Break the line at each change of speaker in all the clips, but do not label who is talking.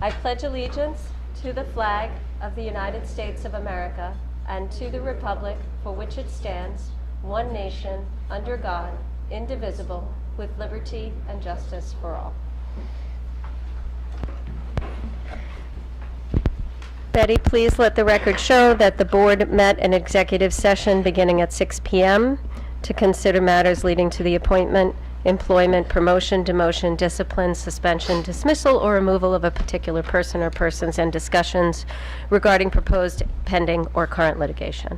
I pledge allegiance to the flag of the United States of America and to the republic for which it stands, one nation, under God, indivisible, with liberty and justice for all. Betty, please let the record show that the board met in executive session beginning at 6 p.m. to consider matters leading to the appointment, employment, promotion, demotion, discipline, suspension, dismissal, or removal of a particular person or persons, and discussions regarding proposed, pending, or current litigation.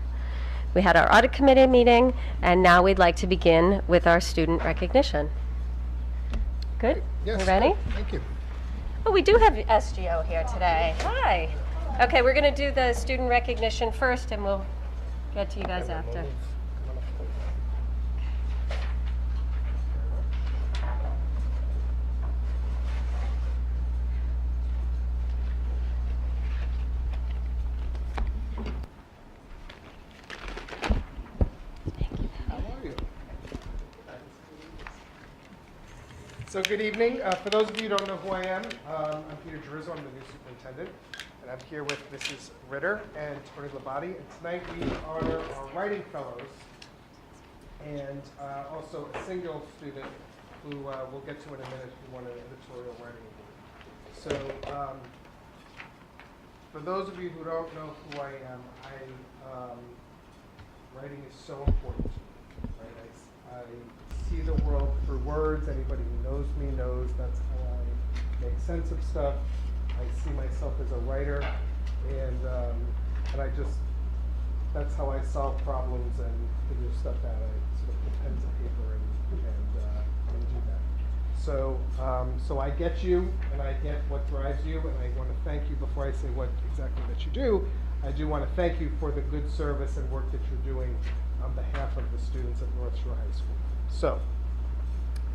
We had our audit committee meeting, and now we'd like to begin with our student recognition. Good?
Yes.
You ready?
Thank you.
Oh, we do have SGO here today. Hi. Okay, we're going to do the student recognition first, and we'll get to you guys after.
How are you? So good evening. For those of you who don't know who I am, I'm Peter Girizzo. I'm the new superintendent. And I'm here with Mrs. Ritter and Tony Labate. And tonight we honor our writing fellows and also a single student who we'll get to in a minute who won an editorial writing award. So for those of you who don't know who I am, writing is so important to me. Right? I see the world through words. Anybody who knows me knows that's how I make sense of stuff. I see myself as a writer, and I just, that's how I solve problems and figure stuff out. I sort of put pen to paper and do that. So I get you, and I get what drives you, and I want to thank you before I say what exactly that you do. I do want to thank you for the good service and work that you're doing on behalf of the students at North Shore High School. So,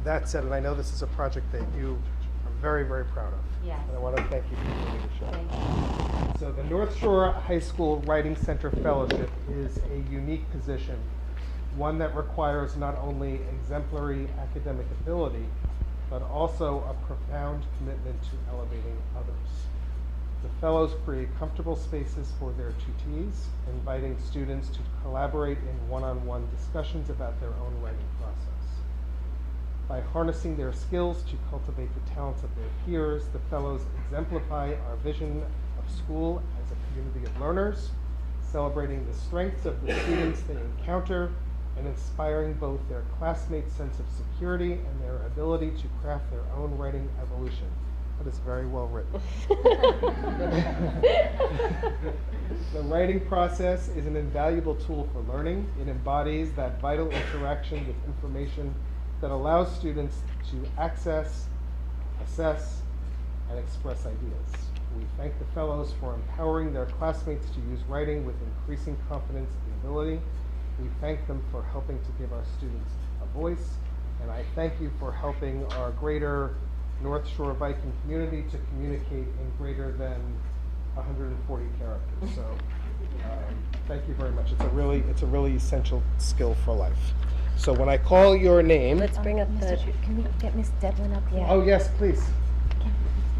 that said, and I know this is a project that you are very, very proud of.
Yes.
And I want to thank you for your leadership.
Thank you.
So the North Shore High School Writing Center Fellowship is a unique position, one that requires not only exemplary academic ability, but also a profound commitment to elevating others. The fellows create comfortable spaces for their tutees, inviting students to collaborate in one-on-one discussions about their own writing process. By harnessing their skills to cultivate the talents of their peers, the fellows exemplify our vision of school as a community of learners, celebrating the strengths of the students they encounter and inspiring both their classmates' sense of security and their ability to craft their own writing evolution. That is very well written. The writing process is an invaluable tool for learning. It embodies that vital interaction with information that allows students to access, assess, and express ideas. We thank the fellows for empowering their classmates to use writing with increasing confidence and ability. We thank them for helping to give our students a voice, and I thank you for helping our greater North Shore Viking community to communicate in greater than 140 characters. So thank you very much. It's a really essential skill for life. So when I call your name,
Let's bring up the...
Can we get Miss Devlin up here?
oh yes, please.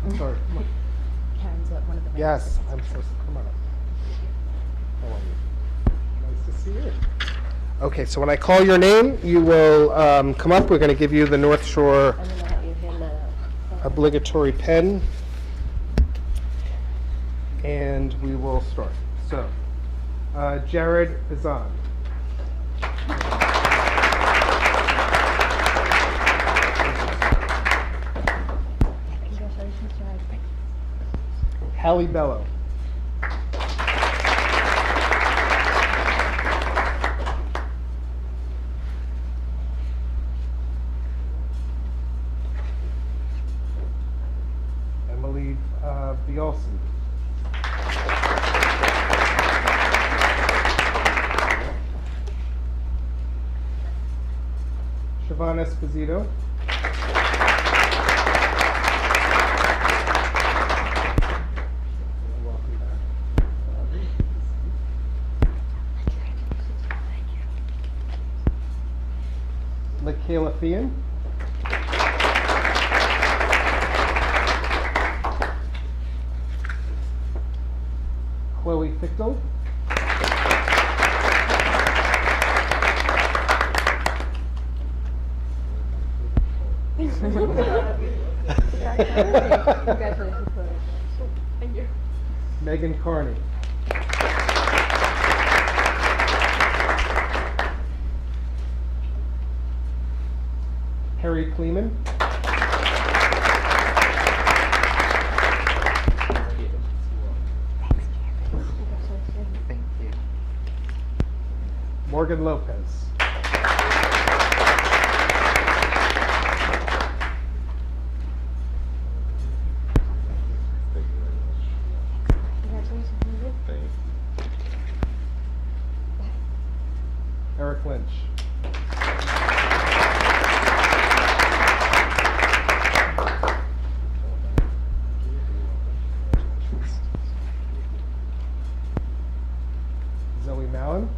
I'm sorry. Come on.
Karen's one of the
Yes, I'm so. Come on up. How are you? Nice to see you. Okay, so when I call your name, you will come up. We're going to give you the North Shore
I'm going to have you hand that out.
obligatory pen, and we will start. So, Jared Bizan.
Congratulations, Jared.
Hallie Bello. Emily Biolson. Siobhan Esposito. Welcome back. LaKayla Fian. Pichtel. Megan Carney. Harry Kleeman.
Thank you.
Morgan Lopez. Eric Lynch. Zoe Mallon.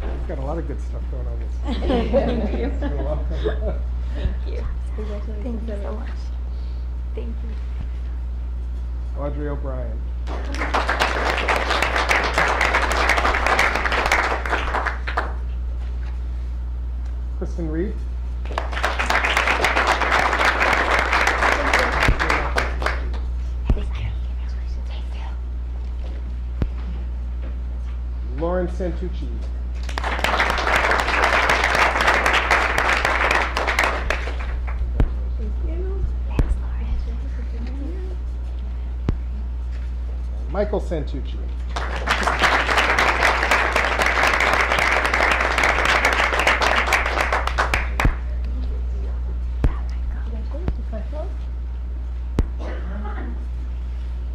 We've got a lot of good stuff going on this week. You're welcome.
Thank you. Thank you so much. Thank you.
Audrey O'Brien. Kristen Reed. Lauren Santucci. Michael Santucci.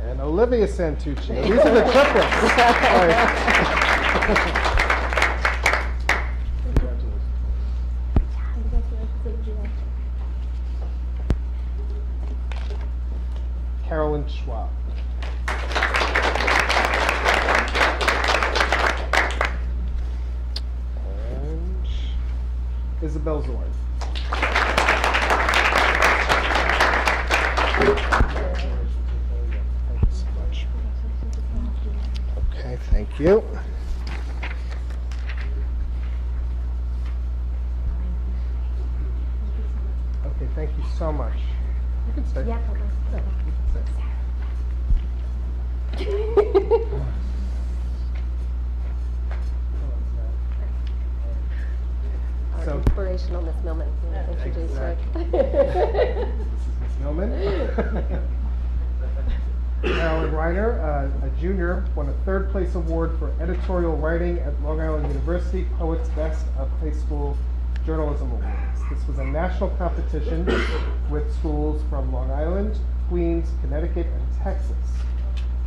And Olivia Santucci. These are the triplets. Carolyn Schwab. And Isabel Zorn. Thank you so much. Okay, thank you. Okay, thank you so much. You can stay.
Yeah,
Yeah, you can stay.
Our
So-
inspirational Miss Millman. Introduce her.
This is Ms. Millman. Carolyn Reiner, a junior, won a third-place award for editorial writing at Long Island University Poets Best of High School Journalism Awards. This was a national competition with schools from Long Island, Queens, Connecticut, and Texas.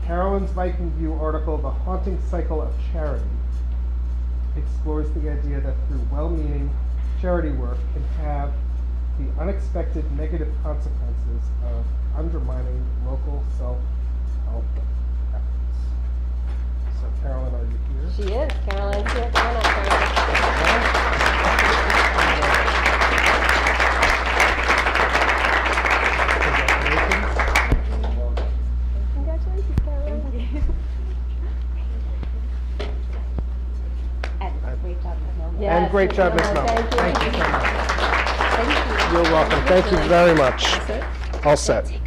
Carolyn's Viking View article, The Haunting Cycle of Charity, explores the idea that through well-meaning charity work can have the unexpected negative consequences of undermining local self-help efforts. So Carolyn, are you here?
She is. Caroline's here. Come on up, Caroline.
Congratulations, Caroline. Thank you. And great job, Ms. Millman.
Yes,
And great job, Ms.
Millman.
Mellon.
Thank you.
Thank you so much.
Thank you.
You're welcome. Thank you very much.
That's it?
All set.
Do you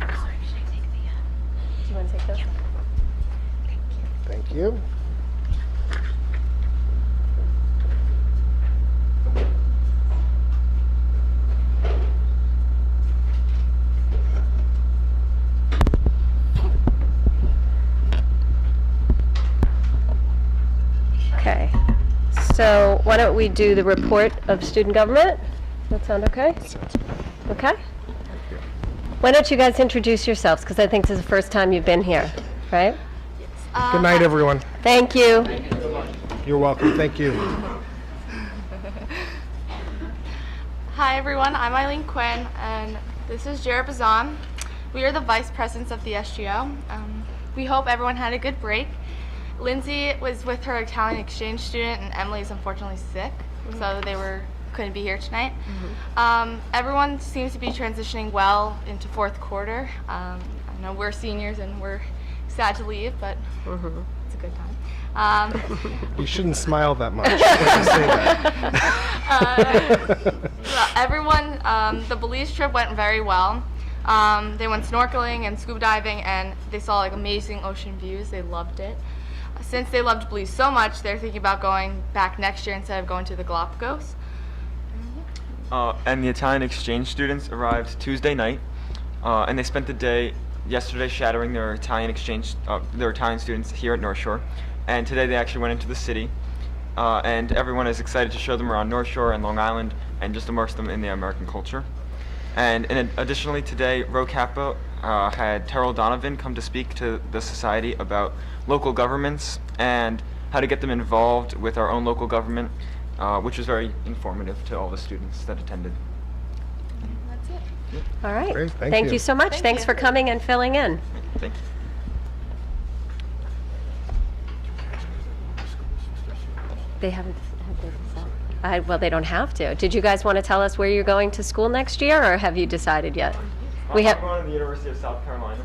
want to take those?
Thank you.
Okay. So why don't we do the report of student government? That sound okay? Okay. Why don't you guys introduce yourselves? Because I think this is the first time you've been here, right?
Good night, everyone.
Thank you.
You're welcome. Thank you.
Hi everyone, I'm Eileen Quinn and this is Jared Bazan. We are the vice presidents of the SGO. We hope everyone had a good break. Lindsay was with her Italian exchange student and Emily's unfortunately sick, so they were couldn't be here tonight. Everyone seems to be transitioning well into fourth quarter. I know we're seniors and we're sad to leave, but it's a good time.
You shouldn't smile that much when you say that.
Everyone, the Belize trip went very well. They went snorkeling and scuba diving, and they saw like amazing ocean views. They loved it. Since they loved Belize so much, they're thinking about going back next year instead of going to the Galapagos.
And the Italian exchange students arrived Tuesday night, and they spent the day yesterday shadowing their Italian students here at North Shore. And today they actually went into the city, and everyone is excited to show them around North Shore and Long Island and just immerse them in the American culture. And additionally today, Ro Capo had Terrell Donovan come to speak to the society about local governments and how to get them involved with our own local government, which was very informative to all the students that attended.
That's it.
All right.
Great, thank
Thank
you.
you so much.
Thank
Thanks
you.
for coming and filling in.
Thank you.
They haven't had their decide. Well, they don't have to. Did you guys want to tell us where you're going to school next year, or have you decided yet? We have.
I'm going to the University of South Carolina.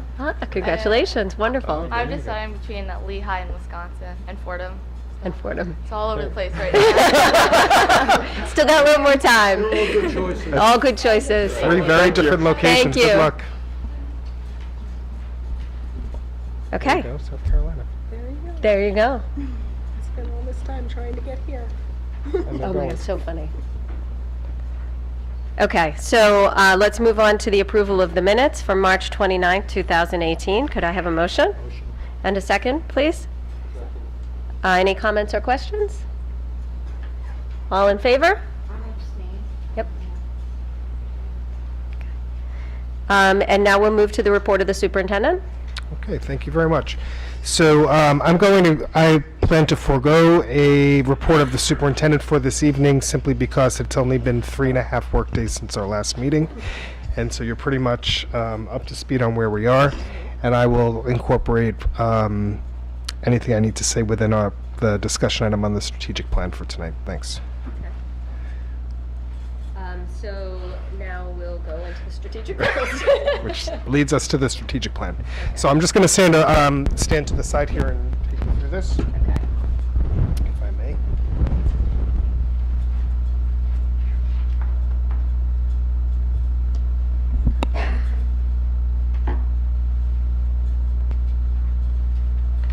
Congratulations. Wonderful.
I'm deciding between Lehigh in Wisconsin and Fordham.
And Fordham.
It's all over the place right now.
Still got a little more time. All good choices.
Three very different locations.
you.
Good luck.
Okay.
There you go, South Carolina.
There you go.
Spent all this time trying to get here.
And they're
Oh my
going.
God, so funny. Okay, so let's move on to the approval of the minutes from March 29th, 2018. Could I have a motion? And a second, please? Any comments or questions? All in favor? Yep. And now we'll move to the report of the superintendent.
Okay, thank you very much. So I plan to forego a report of the superintendent for this evening simply because it's only been 3.5 work days since our last meeting. And so you're pretty much up to speed on where we are. And I will incorporate anything I need to say within the discussion item on the strategic plan for tonight. Thanks.
So now we'll go into the strategic goals.
Which leads us to the strategic plan. So I'm just going to stand to the side here and take you through this, if I may.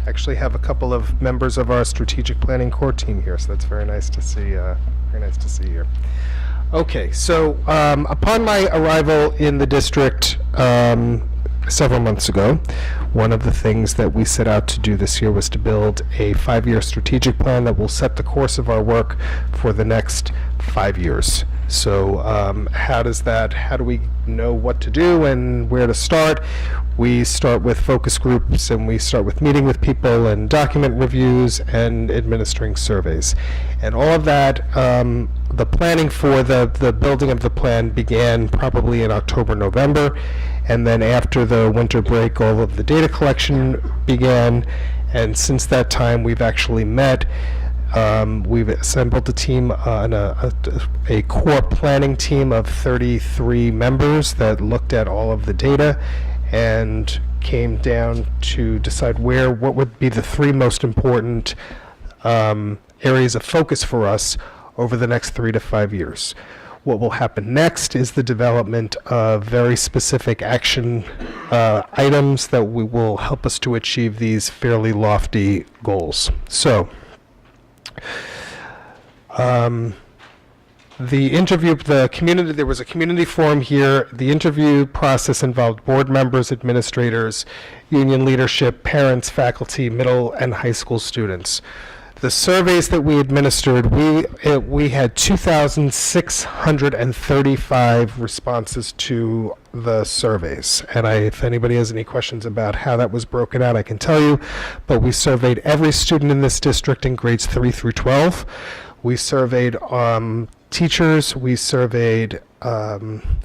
Actually have a couple of members of our strategic planning core team here, so that's very nice to see. Very nice to see you. Okay, so upon my arrival in the district several months ago, one of the things that we set out to do this year was to build a 5-year strategic plan that will set the course of our work for the next 5 years. So how do we know what to do and where to start? We start with focus groups, and we start with meeting with people and document reviews and administering surveys. And all of that, the planning for the building of the plan began probably in October, November. And then after the winter break, all of the data collection began. And since that time, we've actually met. We've assembled a team, a core planning team of 33 members that looked at all of the data and came down to decide what would be the 3 most important areas of focus for us over the next 3 to 5 years. What will happen next is the development of very specific action items that will help us to achieve these fairly lofty goals. So, there was a community forum here. The interview process involved board members, administrators, union leadership, parents, faculty, middle and high school students. The surveys that we administered, we had 2,635 responses to the surveys. And if anybody has any questions about how that was broken out, I can tell you. But we surveyed every student in this district in grades 3 through 12. We surveyed teachers, we surveyed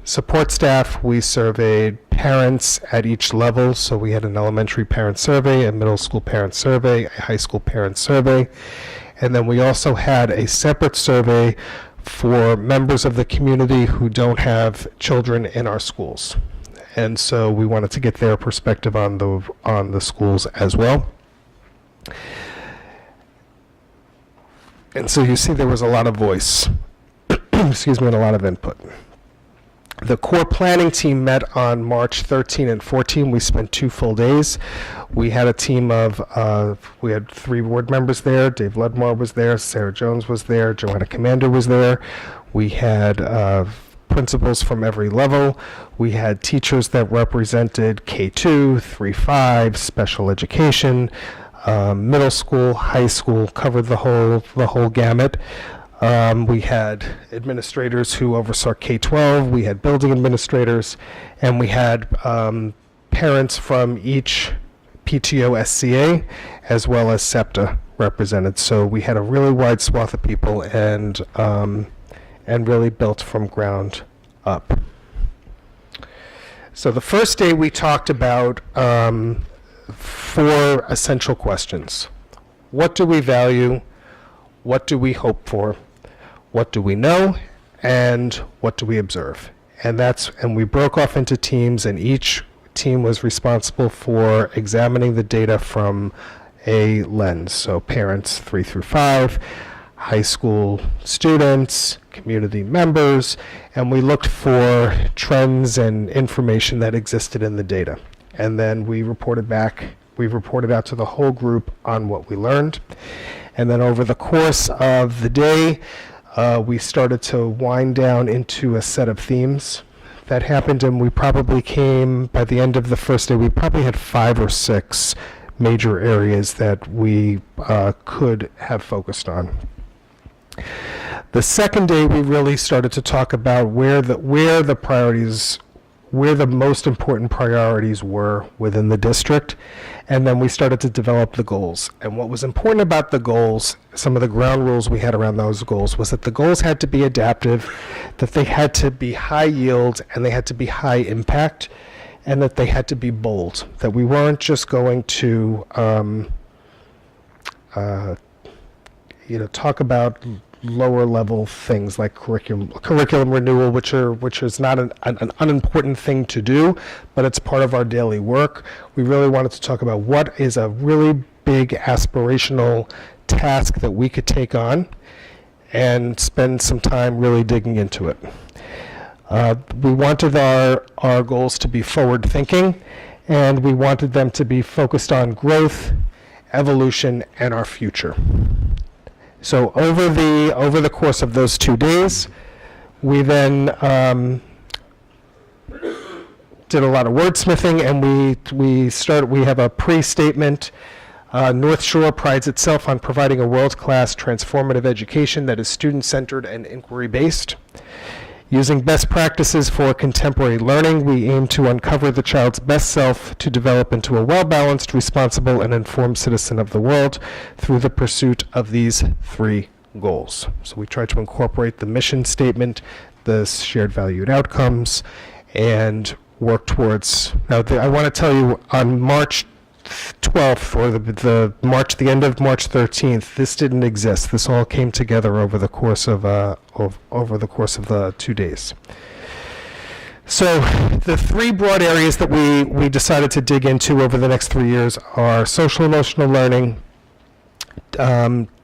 support staff, we surveyed parents at each level. So we had an elementary parent survey, a middle school parent survey, a high school parent survey. And then we also had a separate survey for members of the community who don't have children in our schools. And so we wanted to get their perspective on the schools as well. And so you see there was a lot of voice, excuse me, and a lot of input. The core planning team met on March 13 and 14. We spent 2 full days. We had a team of, we had 3 board members there. Dave Ludmore was there, Sarah Jones was there, Joanna Commander was there. We had principals from every level. We had teachers that represented K2, 3-5, special education, middle school, high school, covered the whole gamut. We had administrators who oversaw K-12, we had building administrators, and we had parents from each PTO SCA as well as SEPTA represented. So we had a really wide swath of people and really built from ground up. So the first day we talked about 4 essential questions. What do we value? What do we hope for? What do we know? And what do we observe? And we broke off into teams, and each team was responsible for examining the data from a lens. So parents 3 through 5, high school students, community members, and we looked for trends and information that existed in the data. And then we reported out to the whole group on what we learned. And then over the course of the day, we started to wind down into a set of themes that happened, and we probably came, by the end of the first day, we probably had 5 or 6 major areas that we could have focused on. The second day, we really started to talk about where the most important priorities were within the district, and then we started to develop the goals. And what was important about the goals, some of the ground rules we had around those goals, was that the goals had to be adaptive, that they had to be high yield, and they had to be high impact, and that they had to be bold, that we weren't just going to talk about lower level things like curriculum renewal, which is not an unimportant thing to do, but it's part of our daily work. We really wanted to talk about what is a really big aspirational task that we could take on and spend some time really digging into it. We wanted our goals to be forward thinking, and we wanted them to be focused on growth, evolution, and our future. So over the course of those 2 days, we then did a lot of wordsmithing, and we have a pre-statement. North Shore prides itself on providing a world-class transformative education that is student-centered and inquiry-based. Using best practices for contemporary learning, we aim to uncover the child's best self to develop into a well-balanced, responsible, and informed citizen of the world through the pursuit of these 3 goals. So we try to incorporate the mission statement, the shared valued outcomes, and work towards. Now, I want to tell you, on March 12th, or the end of March 13th, this didn't exist. This all came together over the course of the 2 days. So the 3 broad areas that we decided to dig into over the next 3 years are social emotional learning,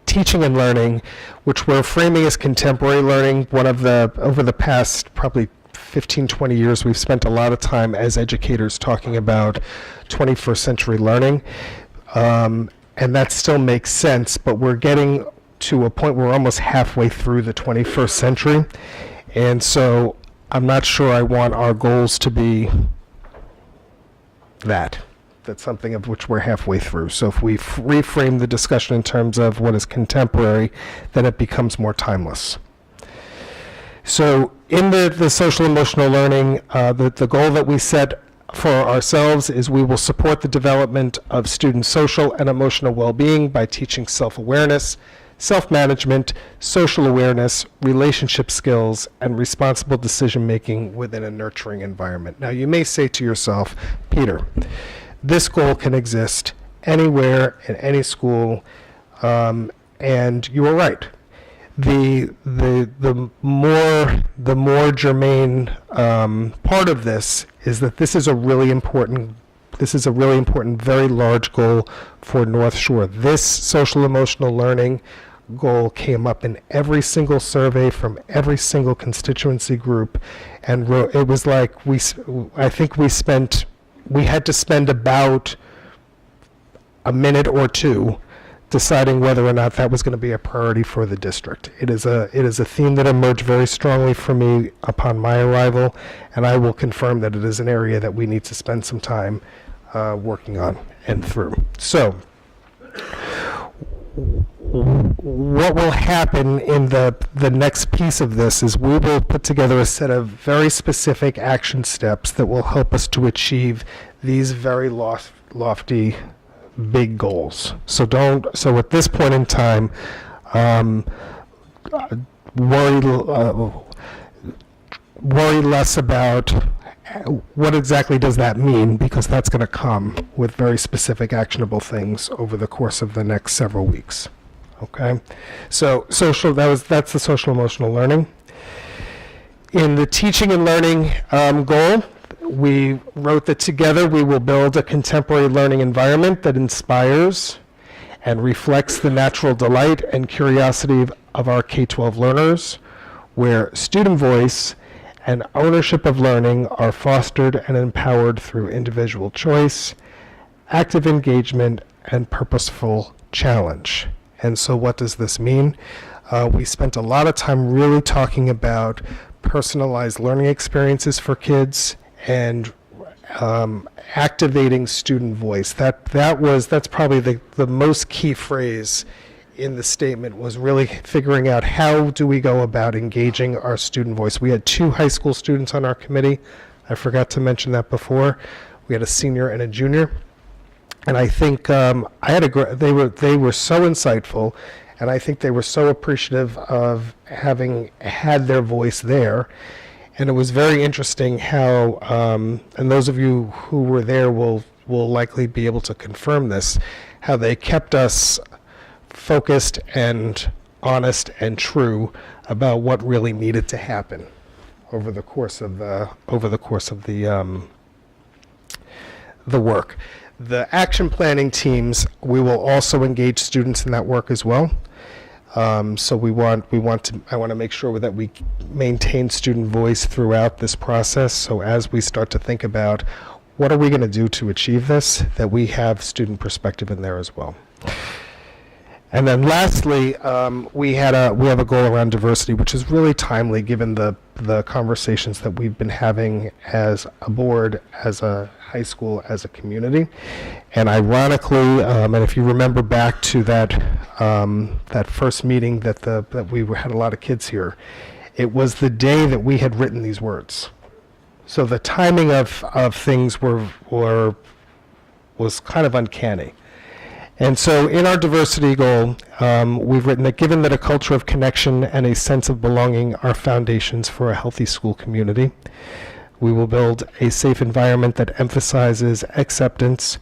teaching and learning, which we're framing as contemporary learning. Over the past probably 15, 20 years, we've spent a lot of time as educators talking about 21st century learning, and that still makes sense, but we're getting to a point where we're almost halfway through the 21st century, and so I'm not sure I want our goals to be that. That's something of which we're halfway through. So if we reframe the discussion in terms of what is contemporary, then it becomes more timeless. So in the social emotional learning, the goal that we set for ourselves is we will support the development of student social and emotional well-being by teaching self-awareness, self-management, social awareness, relationship skills, and responsible decision-making within a nurturing environment. Now, you may say to yourself, Peter, this goal can exist anywhere in any school, and you are right. the more germane part of this is that this is a really important, very large goal for North Shore. This social emotional learning goal came up in every single survey from every single constituency group, and it was like I think we had to spend about a minute or two deciding whether or not that was going to be a priority for the district. It is a theme that emerged very strongly for me upon my arrival, and I will confirm that it is an area that we need to spend some time working on and through. So, what will happen in the next piece of this is we will put together a set of very specific action steps that will help us to achieve these very lofty big goals. So at this point in time, worry less about what exactly does that mean, because that's going to come with very specific actionable things over the course of the next several weeks. Okay, so that's the social emotional learning. In the teaching and learning goal, we wrote that together we will build a contemporary learning environment that inspires and reflects the natural delight and curiosity of our K-12 learners, where student voice and ownership of learning are fostered and empowered through individual choice, active engagement, and purposeful challenge. And so what does this mean? We spent a lot of time really talking about personalized learning experiences for kids and activating student voice. That's probably the most key phrase in the statement, was really figuring out how do we go about engaging our student voice. We had 2 high school students on our committee. I forgot to mention that before. We had a senior and a junior. And I think they were so insightful, and I think they were so appreciative of having had their voice there. And it was very interesting how, and those of you who were there will likely be able to confirm this, how they kept us focused and honest and true about what really needed to happen over the course of the work. The action planning teams, we will also engage students in that work as well. So I want to make sure that we maintain student voice throughout this process. So as we start to think about what are we going to do to achieve this, that we have student perspective in there as well. And then lastly, we have a goal around diversity, which is really timely given the conversations that we've been having as a board, as a high school, as a community. And ironically, and if you remember back to that first meeting that we had a lot of kids here, it was the day that we had written these words. So the timing of things was kind of uncanny. And so in our diversity goal, we've written that given that a culture of connection and a sense of belonging are foundations for a healthy school community, we will build a safe environment that emphasizes acceptance,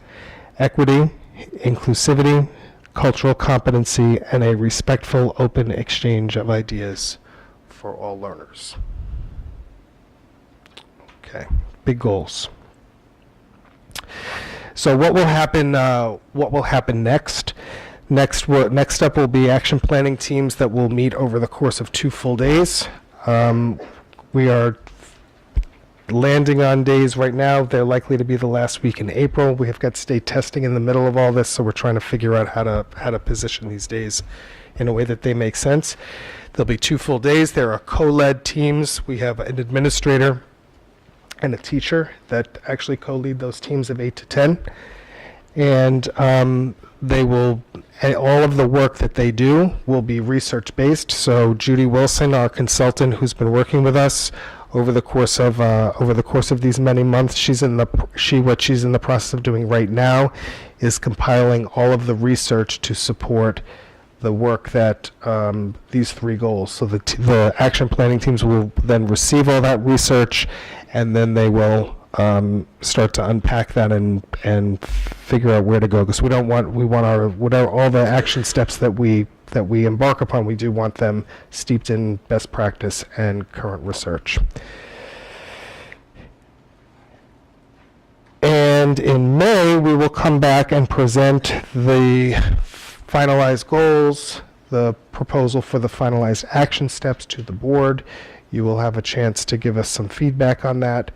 equity, inclusivity, cultural competency, and a respectful, open exchange of ideas for all learners. Okay, big goals. So what will happen next? Next up will be action planning teams that will meet over the course of 2 full days. We are landing on days right now. They're likely to be the last week in April. We have got state testing in the middle of all this, so we're trying to figure out how to position these days in a way that they make sense. There'll be 2 full days. There are co-led teams. We have an administrator and a teacher that actually co-lead those teams of 8 to 10. And they will, all of the work that they do will be research-based. So Judy Wilson, our consultant who's been working with us over the course of these many months, what she's in the process of doing right now is compiling all of the research to support the work that these 3 goals. So the action planning teams will then receive all that research, and then they will start to unpack that and figure out where to go, because we want all the action steps that we that we embark upon, we do want them steeped in best practice and current research. And in May, we will come back and present the finalized goals, the proposal for the finalized action steps to the board. You will have a chance to give us some feedback on that.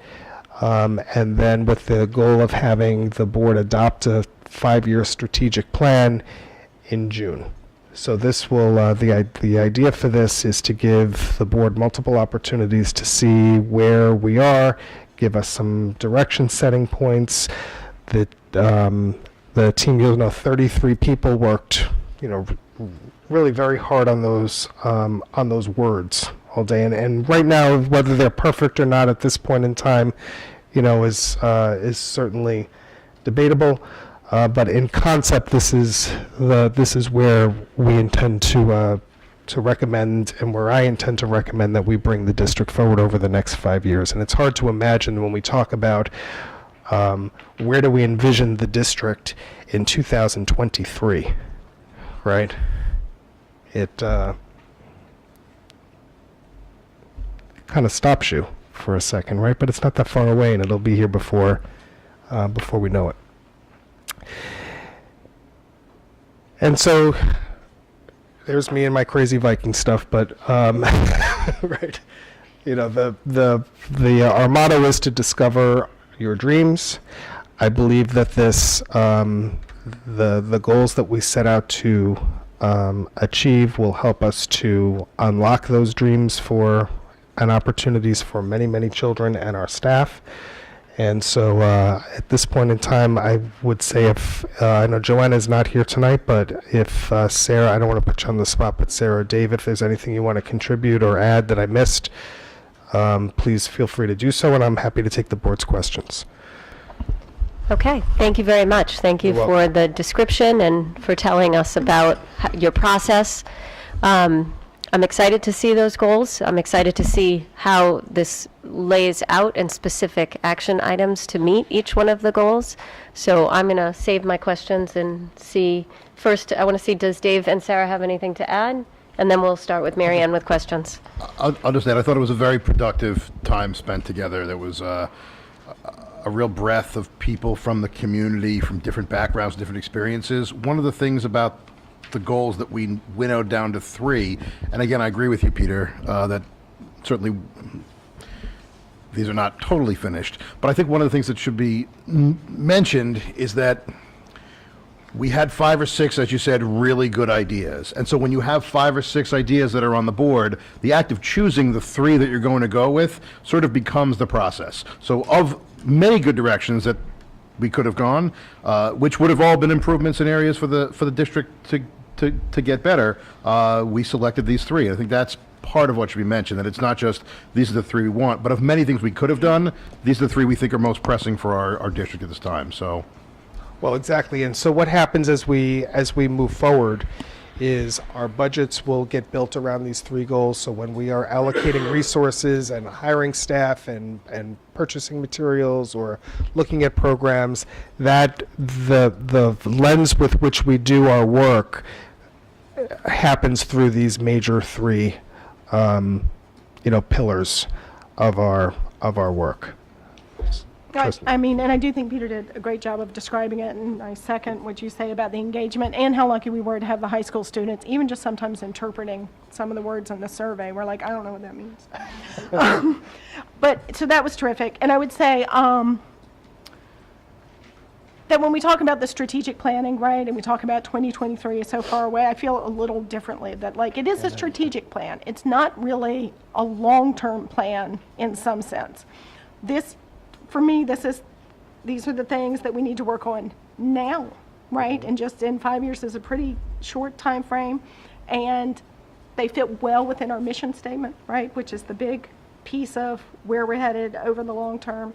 And then with the goal of having the board adopt a 5-year strategic plan in June. So this will, the idea for this is to give the board multiple opportunities to see where we are, give us some direction setting points. The team, 33 people worked, really very hard on those words all day. And right now, whether they're perfect or not at this point in time, is certainly debatable. But in concept, this is where we intend to recommend, and where I intend to recommend that we bring the district forward over the next 5 years. And it's hard to imagine when we talk about where do we envision the district in 2023, right? It kind of stops you for a second, right? But it's not that far away, and it'll be here before we know it. And so there's me and my crazy Viking stuff, but right, our motto is to discover your dreams. I believe that this the goals that we set out to achieve will help us to unlock those dreams and opportunities for many, many children and our staff. And so at this point in time, I would say if, I know Joanna is not here tonight, but if Sarah, I don't want to put you on the spot, but Sarah or Dave, if there's anything you want to contribute or add that I missed, please feel free to do so, and I'm happy to take the board's questions.
Okay, thank you very much. Thank you
You're
for
welcome.
the description and for telling us about your process. I'm excited to see those goals. I'm excited to see how this lays out and specific action items to meet each one of the goals. So I'm going to save my questions and see. First, I want to see, does Dave and Sarah have anything to add? And then we'll start with Mary Ann with questions.
I'll just add, I thought it was a very productive time spent together. There was a real breadth of people from the community, from different backgrounds, different experiences. One of the things about the goals that we winnowed down to 3, and again, I agree with you, Peter, that certainly these are not totally finished, but I think one of the things that should be mentioned is that we had 5 or 6, as you said, really good ideas. And so when you have 5 or 6 ideas that are on the board, the act of choosing the 3 that you're going to go with sort of becomes the process. So of many good directions that we could have gone, which would have all been improvements in areas for the district to get better, we selected these 3. I think that's part of what should be mentioned, that it's not just these are the 3 we want, but of many things we could have done, these are the 3 we think are most pressing for our district at this time. So,
Well, exactly. And so what happens as we move forward is our budgets will get built around these 3 goals. So when we are allocating resources and hiring staff and purchasing materials or looking at programs, that the lens with which we do our work happens through these major 3 pillars of our work.
I mean, and I do think Peter did a great job of describing it, and I second what you say about the engagement and how lucky we were to have the high school students, even just sometimes interpreting some of the words in the survey. We're like, I don't know what that means. But, so that was terrific. And I would say that when we talk about the strategic planning, right, and we talk about 2023 is so far away, I feel a little differently, that like it is a strategic plan. It's not really a long-term plan in some sense. For me, these are the things that we need to work on now, right? And just in 5 years is a pretty short time frame, and they fit well within our mission statement, right? Which is the big piece of where we're headed over the long term.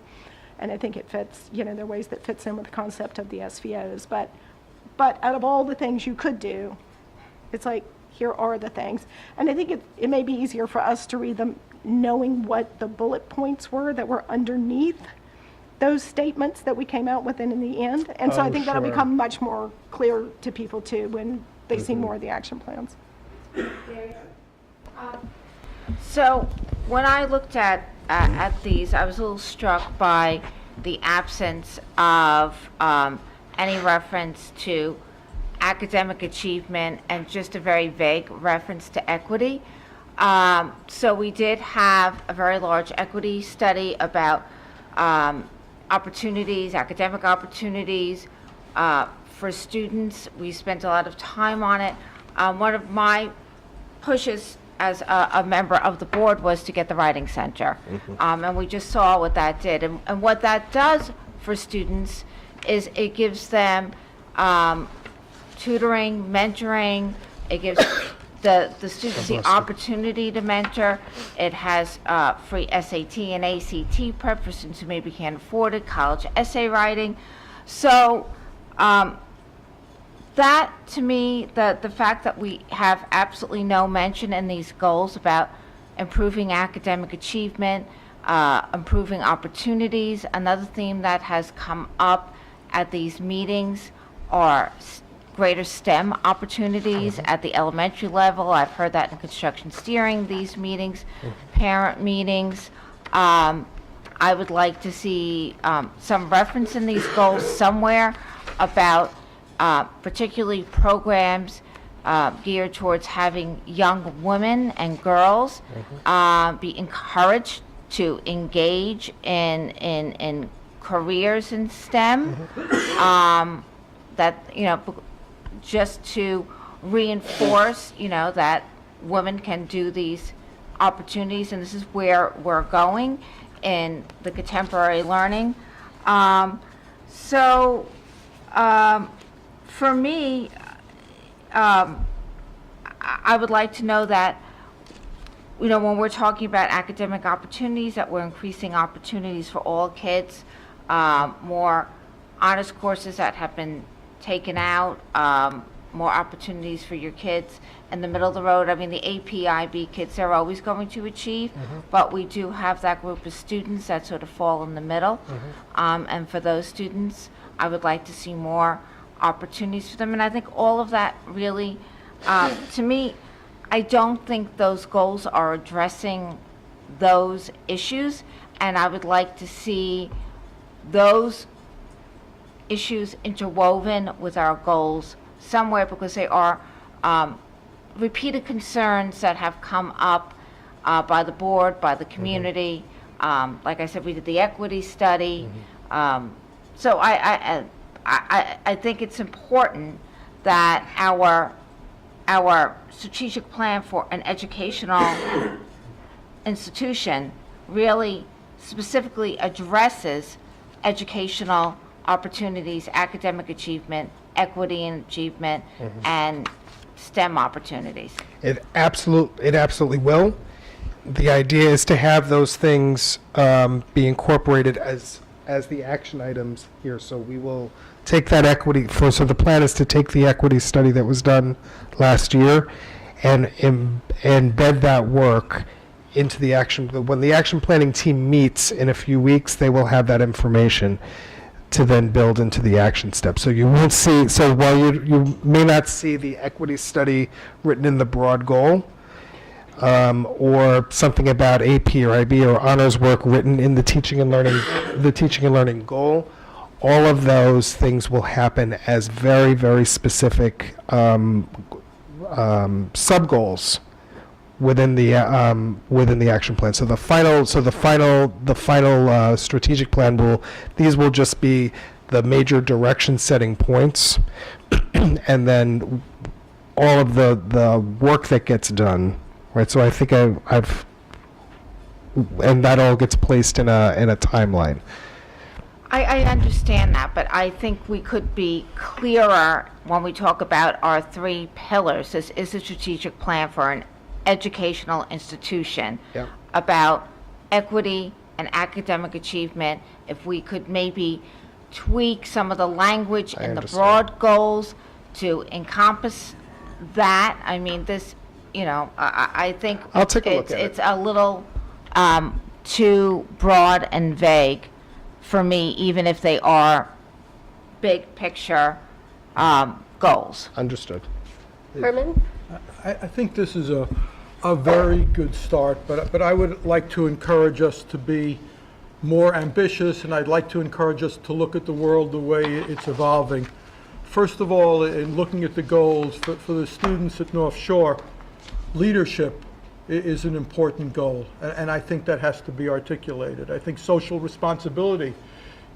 And I think it fits, there are ways that fits in with the concept of the SVOs. But out of all the things you could do, it's like, here are the things. And I think it may be easier for us to read them knowing what the bullet points were that were underneath those statements that we came out with in the end. And so I think that'll
sure.
become much more clear to people too when they see more of the action plans.
So when I looked at these, I was a little struck by the absence of any reference to academic achievement and just a very vague reference to equity. So we did have a very large equity study about opportunities, academic opportunities for students. We spent a lot of time on it. One of my pushes as a member of the board was to get the Writing Center. And we just saw what that did. And what that does for students is it gives them tutoring, mentoring. It gives the students the opportunity to mentor. It has free SAT and ACT prep for students who maybe can't afford it, college essay writing. So that, to me, the fact that we have absolutely no mention in these goals about improving academic achievement, improving opportunities. Another theme that has come up at these meetings are greater STEM opportunities at the elementary level. I've heard that in construction steering, these meetings, parent meetings. I would like to see some reference in these goals somewhere about particularly programs geared towards having young women and girls be encouraged to engage in careers in STEM. That, just to reinforce, that women can do these opportunities, and this is where we're going in the contemporary learning. For me, I would like to know that, when we're talking about academic opportunities, that we're increasing opportunities for all kids, more honors courses that have been taken out, more opportunities for your kids in the middle of the road. I mean, the AP IB kids, they're always going to achieve, but we do have that group of students that sort of fall in the middle. And for those students, I would like to see more opportunities for them. And I think all of that really, to me, I don't think those goals are addressing those issues, and I would like to see those issues interwoven with our goals somewhere, because they are repeated concerns that have come up by the board, by the community. Like I said, we did the equity study. So I think it's important that our strategic plan for an educational institution really specifically addresses educational opportunities, academic achievement, equity and achievement, and STEM opportunities.
It absolutely will. The idea is to have those things be incorporated as the action items here. So we will take that equity so the plan is to take the equity study that was done last year and embed that work into the action. When the action planning team meets in a few weeks, they will have that information to then build into the action steps. So you won't see, so while you may not see the equity study written in the broad goal, or something about AP or IB or honors work written in the teaching and learning goal, all of those things will happen as very, very specific sub-goals within the action plan. So the final strategic plan these will just be the major direction setting points, and then all of the work that gets done, right? So I think I've and that all gets placed in a timeline.
I understand that, but I think we could be clearer when we talk about our three pillars. This is a strategic plan for an educational institution.
Yep.
About equity and academic achievement. If we could maybe tweak some of the language in the broad goals to encompass that. I mean, this, I think
I'll take a look at it.
It's a little too broad and vague for me, even if they are big picture goals.
Understood.
Herman?
I think this is a very good start, but I would like to encourage us to be more ambitious, and I'd like to encourage us to look at the world the way it's evolving. First of all, in looking at the goals for the students at North Shore, leadership is an important goal, and I think that has to be articulated. I think social responsibility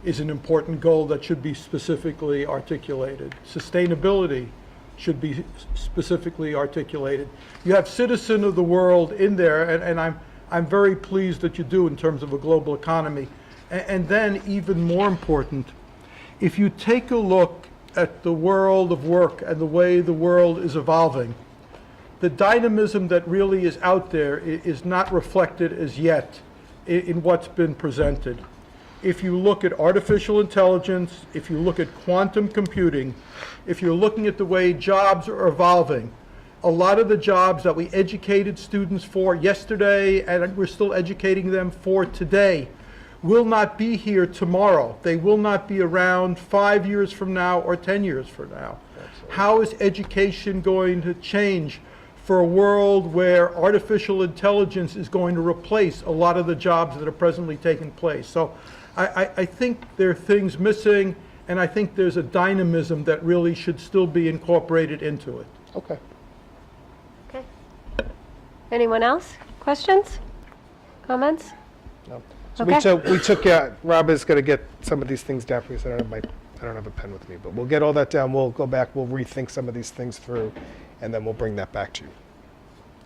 is an important goal that should be specifically articulated. Sustainability should be specifically articulated. You have citizen of the world in there, and I'm very pleased that you do in terms of a global economy. And then, even more important, if you take a look at the world of work and the way the world is evolving, the dynamism that really is out there is not reflected as yet in what's been presented. If you look at artificial intelligence, if you look at quantum computing, if you're looking at the way jobs are evolving, a lot of the jobs that we educated students for yesterday and we're still educating them for today will not be here tomorrow. They will not be around 5 years from now or 10 years from now. How is education going to change for a world where artificial intelligence is going to replace a lot of the jobs that are presently taking place? So I think there are things missing, and I think there's a dynamism that really should still be incorporated into it.
Okay.
Okay. Anyone else? Questions? Comments?
No. So
Okay.
we took, Rob is going to get some of these things down for you, so I don't have a pen with me, but we'll get all that down. We'll go back, we'll rethink some of these things through, and then we'll bring that back to you.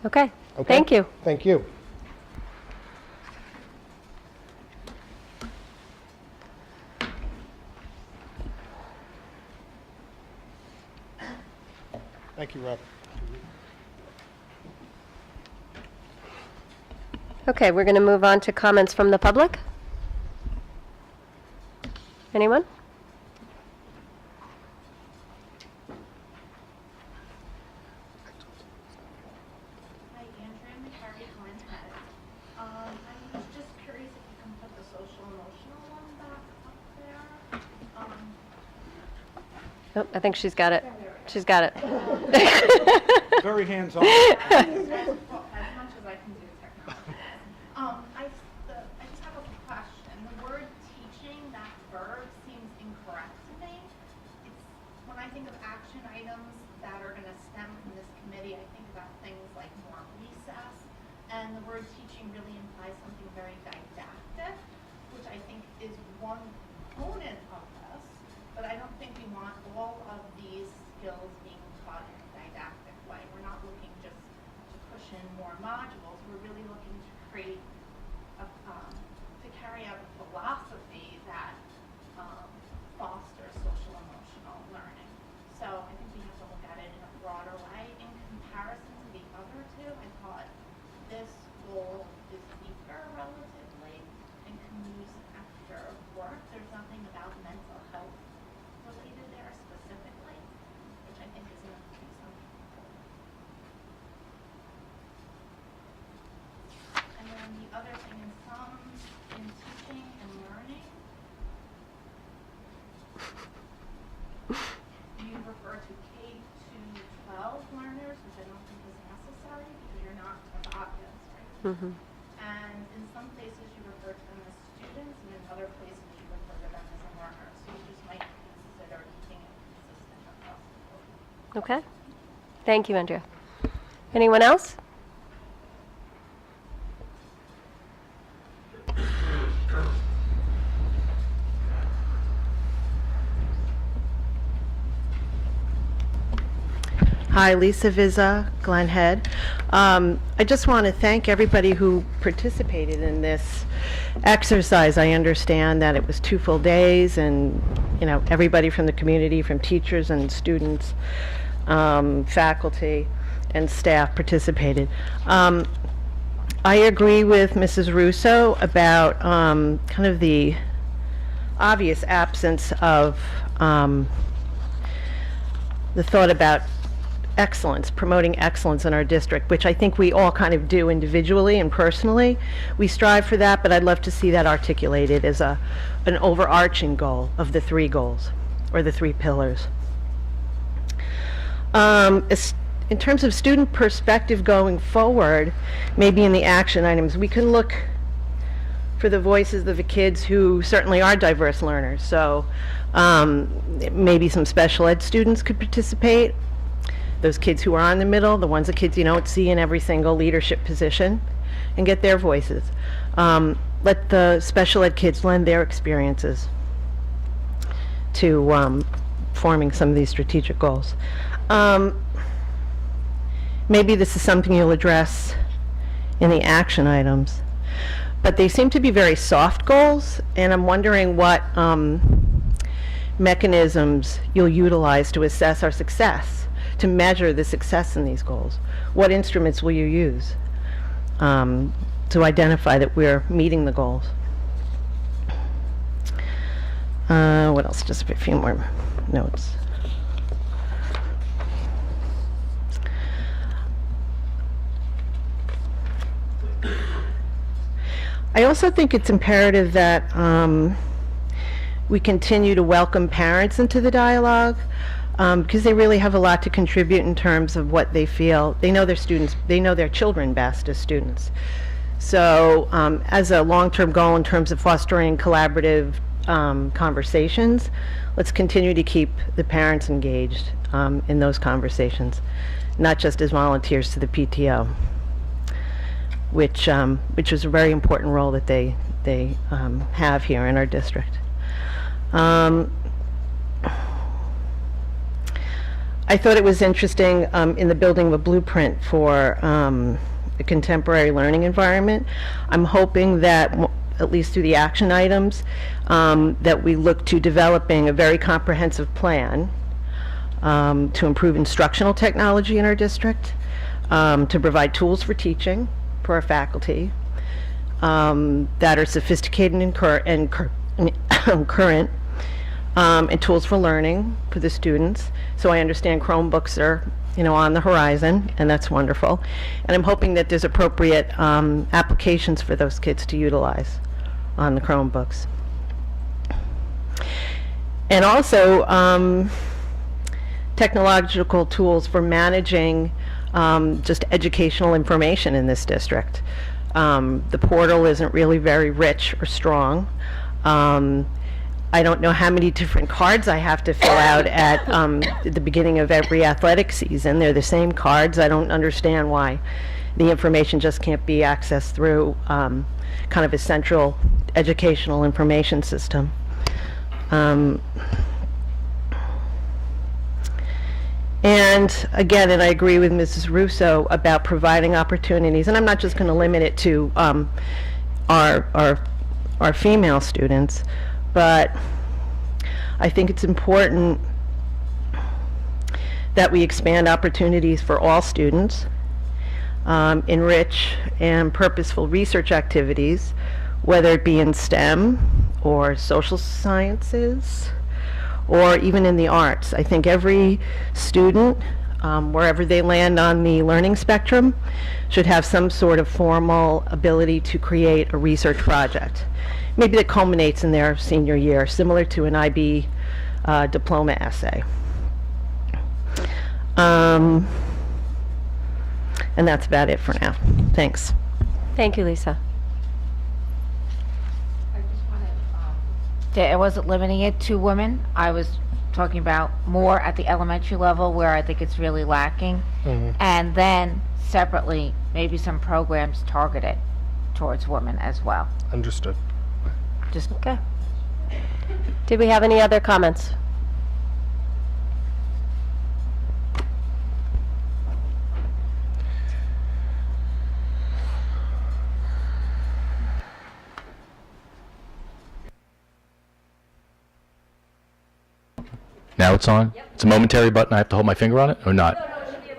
Okay.
Okay?
Thank you.
Thank you. Thank you, Rob.
Okay, we're going to move on to comments from the public. Anyone?
Hi, Andrea McCarty, Glen Head. I was just curious if you can put the social emotional one back up there.
Oh, I think she's got it. She's got it.
Very hands-on.
As much as I can do technology. I just have a question. The word teaching, that verb seems incorrect to me. When I think of action items that are going to stem from this committee, I think about things like more recess, and the word teaching really implies something very didactic, which I think is one component of this, but I don't think we want all of these skills being taught in a didactic way. We're not looking just to push in more modules. We're really looking to create, to carry out a philosophy that fosters social emotional learning. So I think we have to look at it in a broader way. In comparison to the other two, I thought this goal is weaker relatively and can use after work. There's nothing about mental health related there specifically, which I think is something important. And then the other thing in teaching and learning, you refer to K to 12 learners, which I don't think is necessary because you're not obvious, right?
Mhm.
And in some places you refer to them as students, and in other places you refer to them as learners. So you just might consider keeping it consistent across the board.
Okay. Thank you, Andrea. Anyone else?
Hi, Lisa Vizza, Glen Head. I just want to thank everybody who participated in this exercise. I understand that it was 2 full days, and everybody from the community, from teachers and students, faculty and staff participated. I agree with Mrs. Russo about kind of the obvious absence of the thought about excellence, promoting excellence in our district, which I think we all kind of do individually and personally. We strive for that, but I'd love to see that articulated as an overarching goal of the 3 goals, or the 3 pillars. in terms of student perspective going forward, maybe in the action items, we can look for the voices of the kids who certainly are diverse learners. So maybe some special ed students could participate. Those kids who are in the middle, the ones the kids you don't see in every single leadership position, and get their voices. Let the special ed kids lend their experiences to forming some of these strategic goals. Maybe this is something you'll address in the action items, but they seem to be very soft goals, and I'm wondering what mechanisms you'll utilize to assess our success, to measure the success in these goals. What instruments will you use to identify that we're meeting the goals? What else? Just a few more notes. I also think it's imperative that we continue to welcome parents into the dialogue, because they really have a lot to contribute in terms of what they feel. They know their students, they know their children best as students. So as a long-term goal in terms of fostering collaborative conversations, let's continue to keep the parents engaged in those conversations, not just as volunteers to the PTO, which is a very important role that they have here in our district. I thought it was interesting in the building of a blueprint for a contemporary learning environment. I'm hoping that, at least through the action items, that we look to developing a very comprehensive plan to improve instructional technology in our district, to provide tools for teaching for our faculty that are sophisticated and current, and tools for learning for the students. So I understand Chromebooks are, on the horizon, and that's wonderful. And I'm hoping that there's appropriate applications for those kids to utilize on the Chromebooks. And also technological tools for managing just educational information in this district. The portal isn't really very rich or strong. I don't know how many different cards I have to fill out at the beginning of every athletic season. They're the same cards. I don't understand why the information just can't be accessed through kind of a central educational information system. And again, and I agree with Mrs. Russo about providing opportunities, and I'm not just going to limit it to our female students, but I think it's important that we expand opportunities for all students, enrich and purposeful research activities, whether it be in STEM or social sciences or even in the arts. I think every student, wherever they land on the learning spectrum, should have some sort of formal ability to create a research project. Maybe that culminates in their senior year, similar to an IB diploma essay. And that's about it for now. Thanks.
Thank you, Lisa.
I wasn't limiting it to women. I was talking about more at the elementary level where I think it's really lacking. And then separately, maybe some programs targeted towards women as well.
Understood.
Just
Okay. Did we have any other comments?
Now it's on? It's a momentary button. I have to hold my finger on it or not?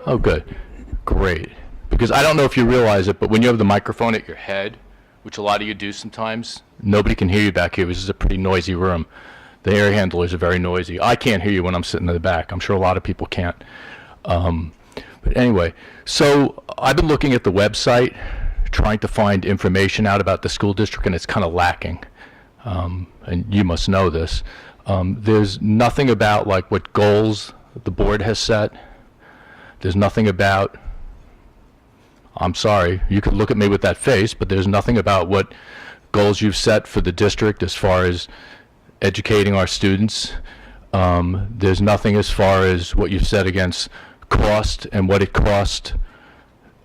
Oh, good. Great. Because I don't know if you realize it, but when you have the microphone at your head, which a lot of you do sometimes, nobody can hear you back here. This is a pretty noisy room. The air handlers are very noisy. I can't hear you when I'm sitting in the back. I'm sure a lot of people can't. But anyway, so I've been looking at the website, trying to find information out about the school district, and it's kind of lacking. And you must know this. There's nothing about like what goals the board has set. There's nothing about, I'm sorry, you could look at me with that face, but there's nothing about what goals you've set for the district as far as educating our students. There's nothing as far as what you've said against cost and what it cost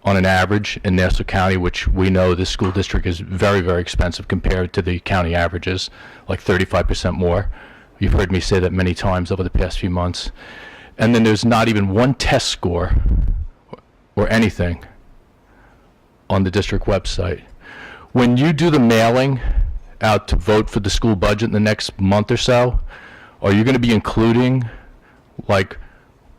on an average in Nassau County, which we know this school district is very, very expensive compared to the county averages, like 35% more. You've heard me say that many times over the past few months. And then there's not even one test score or anything on the district website. When you do the mailing out to vote for the school budget in the next month or so, are you going to be including, like,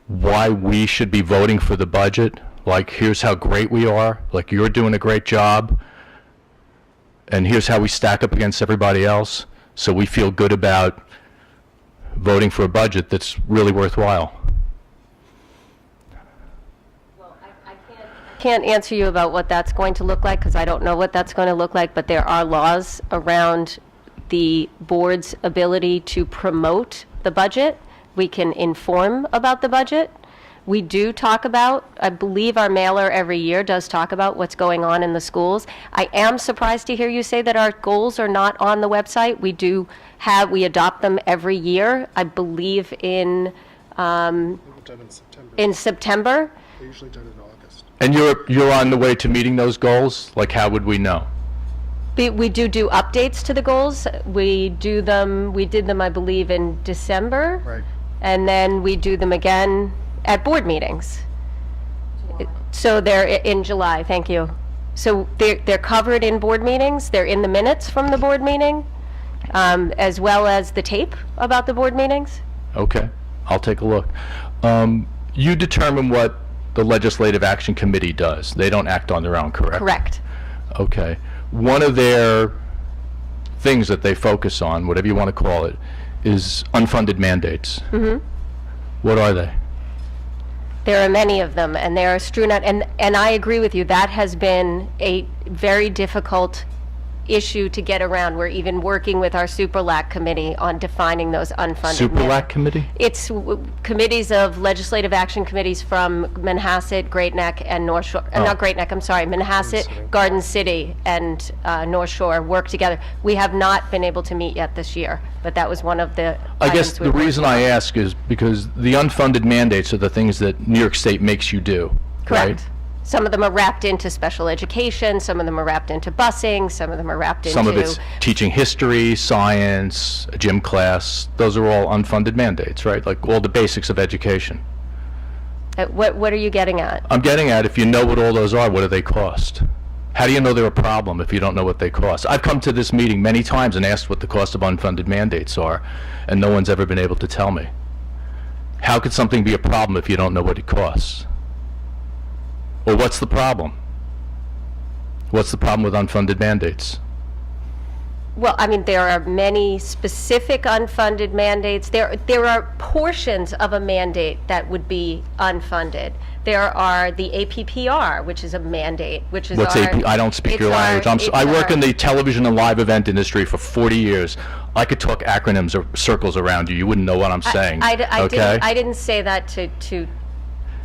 why we should be voting for the budget? Like, here's how great we are, like, you're doing a great job, and here's how we stack up against everybody else, so we feel good about voting for a budget that's really worthwhile.
Can't answer you about what that's going to look like because I don't know what that's going to look like, but there are laws around the board's ability to promote the budget. We can inform about the budget. We do talk about, I believe our mailer every year does talk about what's going on in the schools. I am surprised to hear you say that our goals are not on the website. We adopt them every year, I believe in September.
They're usually done in August.
And you're on the way to meeting those goals? Like, how would we know?
We do updates to the goals. We did them, I believe, in December.
Right.
And then we do them again at board meetings. So they're in July, thank you. So they're covered in board meetings, they're in the minutes from the board meeting, as well as the tape about the board meetings.
Okay, I'll take a look. You determine what the Legislative Action Committee does. They don't act on their own, correct?
Correct.
Okay. One of their things that they focus on, whatever you want to call it, is unfunded mandates.
Mm-hmm.
What are they?
There are many of them, and they are strewn out, and I agree with you, that has been a very difficult issue to get around. We're even working with our SuperLAC committee on defining those unfunded
SuperLAC committee?
It's committees of legislative action committees from Manhasset, Great Neck, and North Shore. Not Great Neck, I'm sorry, Manhasset, Garden City, and North Shore work together. We have not been able to meet yet this year, but that was one of the
I guess
items we
the
were
reason
working
I
on.
ask is because the unfunded mandates are the things that New York State makes you do, right?
Correct. Some of them are wrapped into special education, some of them are wrapped into busing, some of them are wrapped into...
Some of it's teaching history, science, a gym class. Those are all unfunded mandates, right? Like all the basics of education.
What are you getting at?
I'm getting at, if you know what all those are, what do they cost? How do you know they're a problem if you don't know what they cost? I've come to this meeting many times and asked what the cost of unfunded mandates are, and no one's ever been able to tell me. How could something be a problem if you don't know what it costs? Or what's the problem? What's the problem with unfunded mandates?
Well, I mean, there are many specific unfunded mandates. There are portions of a mandate that would be unfunded. There are the APPR, which is a mandate, which is
What's
our...
AP? I don't speak
it's
your
our-
language. I
it's
work
our-
in the television and live event industry for 40 years. I could talk acronyms or circles around you. You wouldn't know what I'm saying. Okay?
I didn't say that to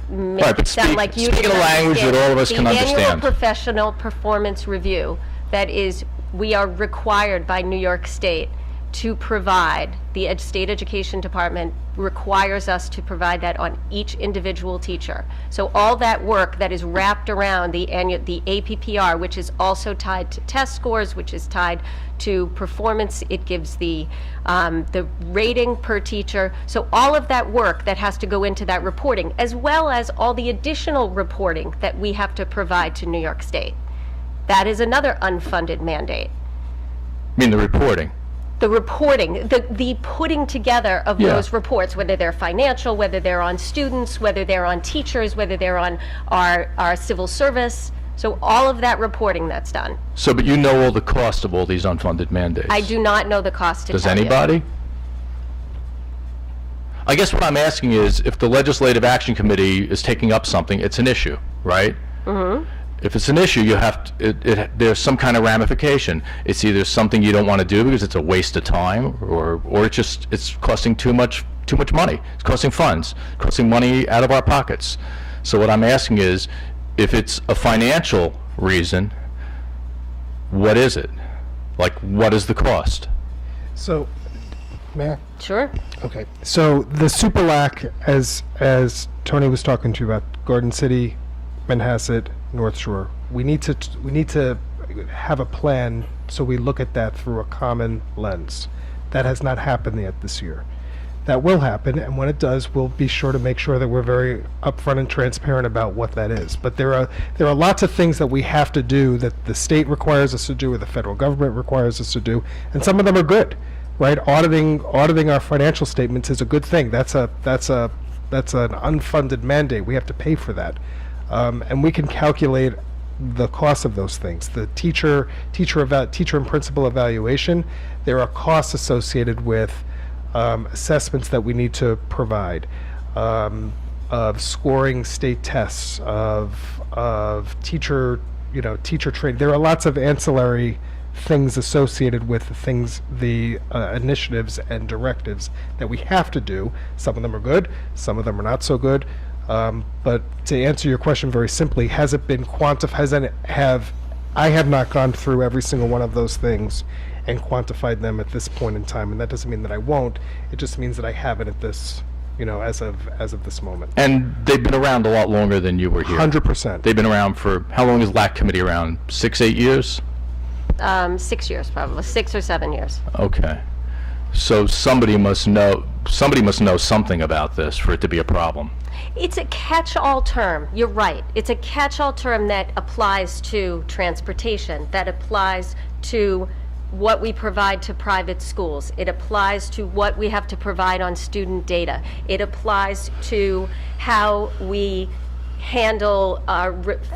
make
Right, but
it sound
speak-
like you
speak in
didn't
a language that
understand.
all of us can
The
understand.
annual professional performance review, that is, we are required by New York State to provide, the State Education Department requires us to provide that on each individual teacher. So all that work that is wrapped around the APPR, which is also tied to test scores, which is tied to performance, it gives the rating per teacher. So all of that work that has to go into that reporting, as well as all the additional reporting that we have to provide to New York State. That is another unfunded mandate.
I mean, the reporting.
The reporting, the putting together of
Yeah.
those reports, whether they're financial, whether they're on students, whether they're on teachers, whether they're on our civil service. So all of that reporting that's done.
So, but you know all the cost of all these unfunded mandates.
I do not know the cost to
Does
tell you.
anybody? I guess what I'm asking is, if the Legislative Action Committee is taking up something, it's an issue, right?
Mm-hmm.
If it's an issue, you have to, there's some kind of ramification. It's either something you don't want to do because it's a waste of time, or it's costing too much money. It's costing funds, costing money out of our pockets. So what I'm asking is, if it's a financial reason, what is it? Like, what is the cost?
So, may I?
Sure.
Okay, so the Super LAC, as Tony was talking to you about, Garden City, Manhasset, North Shore, we need to have a plan so we look at that through a common lens. That has not happened yet this year. That will happen, and when it does, we'll be sure to make sure that we're very upfront and transparent about what that is. But there are lots of things that we have to do that the state requires us to do, or the federal government requires us to do, and some of them are good, right? Auditing our financial statements is a good thing. That's an unfunded mandate. We have to pay for that, and we can calculate the cost of those things. The teacher and principal evaluation, there are costs associated with assessments that we need to provide, of scoring state tests, of teacher training. There are lots of ancillary things associated with the initiatives and directives that we have to do. Some of them are good, some of them are not so good. But to answer your question very simply, has it been quantified? I have not gone through every single one of those things and quantified them at this point in time, and that doesn't mean that I won't. It just means that I haven't at this, as of this moment.
And they've been around a lot longer than you were here.
100%.
They've been around for, how long is LAC committee around? 6-8 years?
6 years, probably, 6 or 7 years.
Okay. So somebody must know something about this for it to be a problem.
It's a catch-all term. You're right. It's a catch-all term that applies to transportation, that applies to what we provide to private schools. It applies to what we have to provide on student data. It applies to how we handle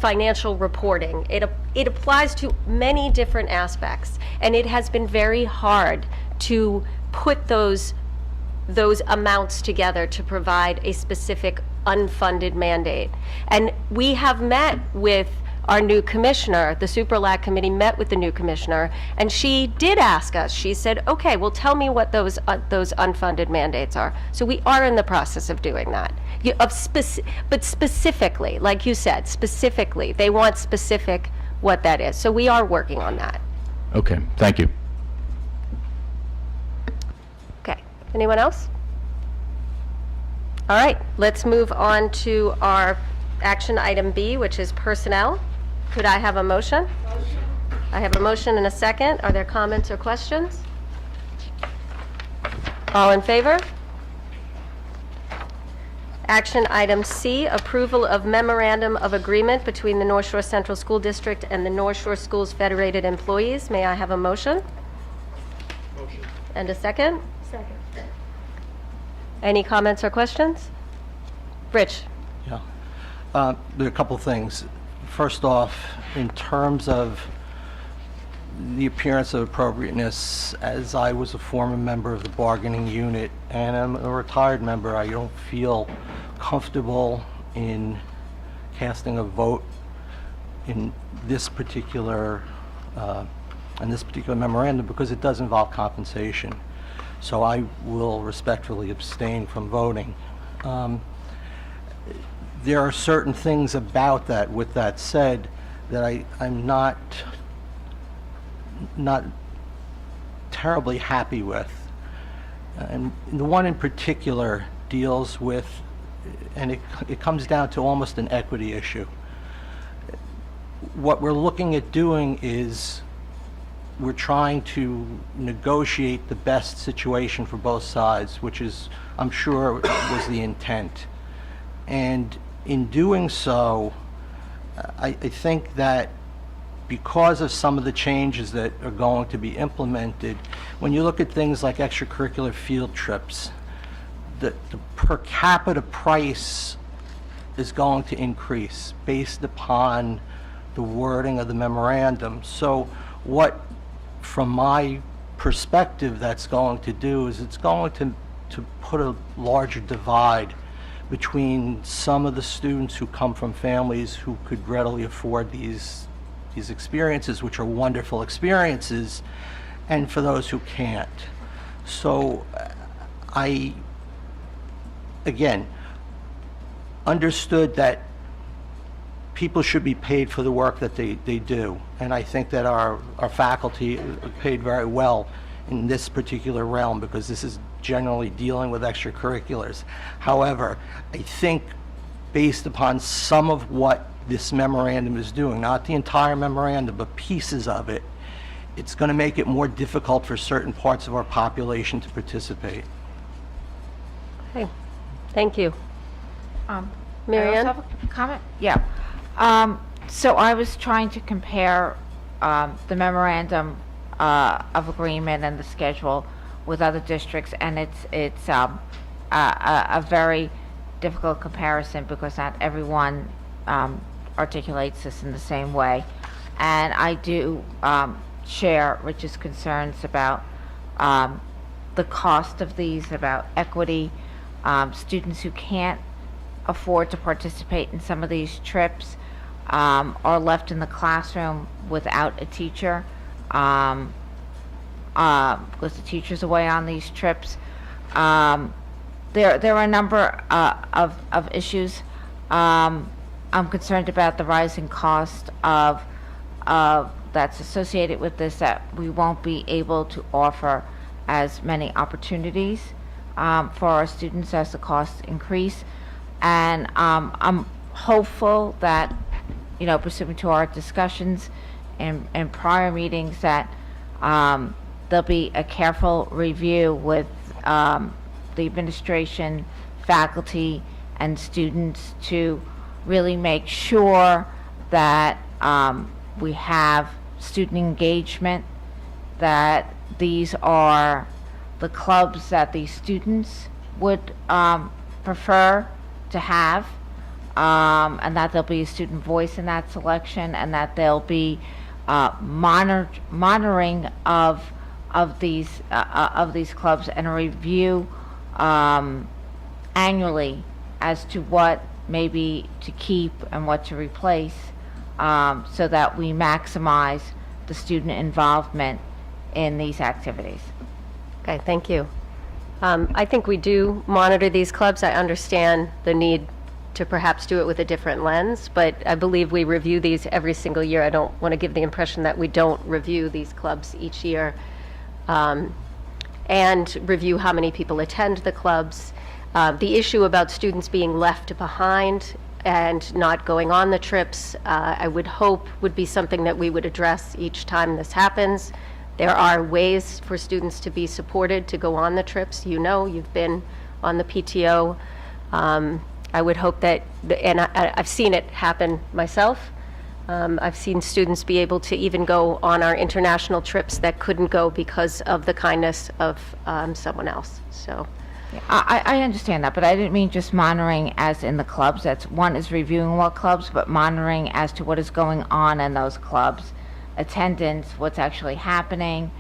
financial reporting. It applies to many different aspects, and it has been very hard to put those amounts together to provide a specific unfunded mandate. And we have met with our new commissioner. The Super LAC committee met with the new commissioner, and she did ask us. She said, okay, well, tell me what those unfunded mandates are. So we are in the process of doing that. But specifically, like you said, specifically, they want specific what that is. So we are working on that.
Okay, thank you.
Okay, anyone else? All right, let's move on to our action item B, which is personnel. Could I have a motion? Motion. I have a motion and a second. Are there comments or questions? All in favor? Action item C, approval of memorandum of agreement between the North Shore Central School District and the North Shore Schools Federated Employees. May I have a motion? Motion. And a second? Second. Any comments or questions? Rich?
Yeah. There are a couple things. First off, in terms of the appearance of appropriateness, as I was a former member of the bargaining unit and I'm a retired member, I don't feel comfortable in casting a vote in this particular memorandum because it does involve compensation. So I will respectfully abstain from voting. There are certain things about that, with that said, that I'm not terribly happy with. And the one in particular deals with, and it comes down to almost an equity issue. What we're looking at doing is we're trying to negotiate the best situation for both sides, which is, I'm sure, was the intent. And in doing so, I think that because of some of the changes that are going to be implemented, when you look at things like extracurricular field trips, the per capita price is going to increase based upon the wording of the memorandum. So what, from my perspective, that's going to do is it's going to put a larger divide between some of the students who come from families who could readily afford these experiences, which are wonderful experiences, and for those who can't. So I, again, understood that people should be paid for the work that they do. And I think that our faculty are paid very well in this particular realm, because this is generally dealing with extracurriculars. However, I think based upon some of what this memorandum is doing, not the entire memorandum, but pieces of it, it's going to make it more difficult for certain parts of our population to participate.
Okay, thank you.
Mary
Marianne?
I also have a comment? Yeah. So I was trying to compare the memorandum of agreement and the schedule with other districts, and it's a very difficult comparison because not everyone articulates this in the same way. And I do share Rich's concerns about the cost of these, about equity, students who can't afford to participate in some of these trips are left in the classroom without a teacher because the teacher's away on these trips. There are a number of issues. I'm concerned about the rising cost of that's associated with this, that we won't be able to offer as many opportunities for our students as the costs increase. And I'm hopeful that, pursuant to our discussions in prior meetings, that there'll be a careful review with the administration, faculty, and students to really make sure that we have student engagement, that these are the clubs that the students would prefer to have, and that there'll be a student voice in that selection, and that there'll be monitoring of these clubs and a review annually as to what maybe to keep and what to replace, so that we maximize the student involvement in these activities.
Okay, thank you. I think we do monitor these clubs. I understand the need to perhaps do it with a different lens, but I believe we review these every single year. I don't want to give the impression that we don't review these clubs each year, and review how many people attend the clubs. The issue about students being left behind and not going on the trips, I would hope would be something that we would address each time this happens. There are ways for students to be supported to go on the trips. You've been on the PTO. I would hope that, and I've seen it happen myself. I've seen students be able to even go on our international trips that couldn't go because of the kindness of someone else. So.
I understand that, but I didn't mean just monitoring as in the clubs. That's one is reviewing what clubs, but monitoring as to what is going on in those clubs, attendance, what's actually happening,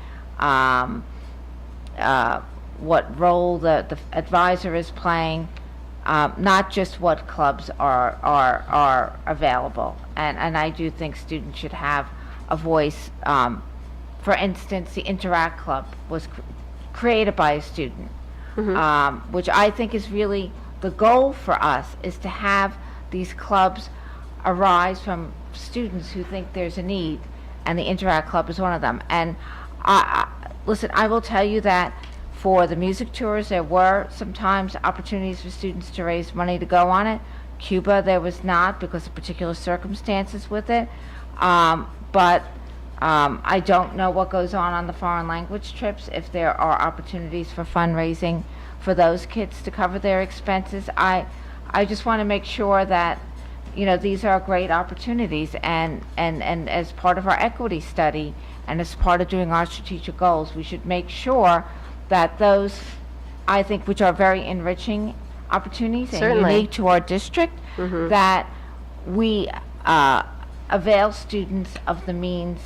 what role the advisor is playing, not just what clubs are available. And I do think students should have a voice. For instance, the Interact Club was created by a student. Which I think is really the goal for us, is to have these clubs arise from students who think there's a need, and the Interact Club is one of them. And listen, I will tell you that for the music tours, there were sometimes opportunities for students to raise money to go on it. Cuba, there was not because of particular circumstances with it. But I don't know what goes on the foreign language trips, if there are opportunities for fundraising for those kids to cover their expenses. I just want to make sure that, these are great opportunities, and as part of our equity study and as part of doing our strategic goals, we should make sure that those, I think, which are very enriching opportunities and
Certainly.
unique to our district, that we avail students of the means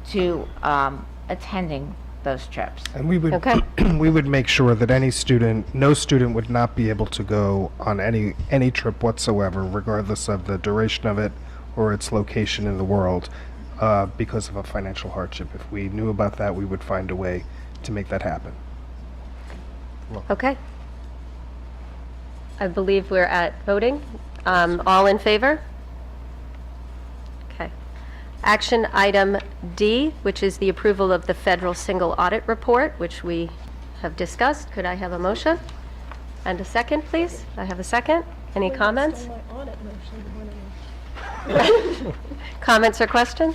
to attending those trips.
And we would,
Okay.
we would make sure that no student would not be able to go on any trip whatsoever, regardless of the duration of it or its location in the world, because of a financial hardship. If we knew about that, we would find a way to make that happen.
Okay. I believe we're at voting. All in favor? Action item D, which is the approval of the federal single audit report, which we have discussed. Could I have a motion? And a second, please? I have a second. Any comments? Comments or questions?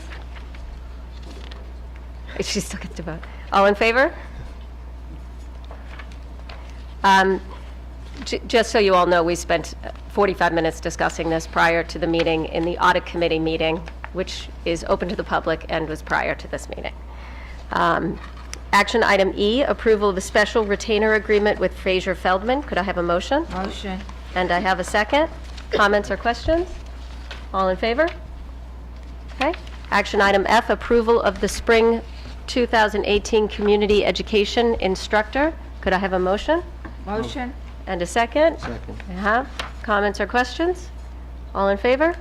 She still gets to vote. All in favor? Just so you all know, we spent 45 minutes discussing this prior to the meeting in the audit committee meeting, which is open to the public and was prior to this meeting. Action item E, approval of a special retainer agreement with Fraser Feldman. Could I have a motion?
Motion.
And I have a second. Comments or questions? All in favor? Okay. Action item F, approval of the spring 2018 community education instructor. Could I have a motion?
Motion.
And a second?
Second.
I have. Comments or questions? All in favor?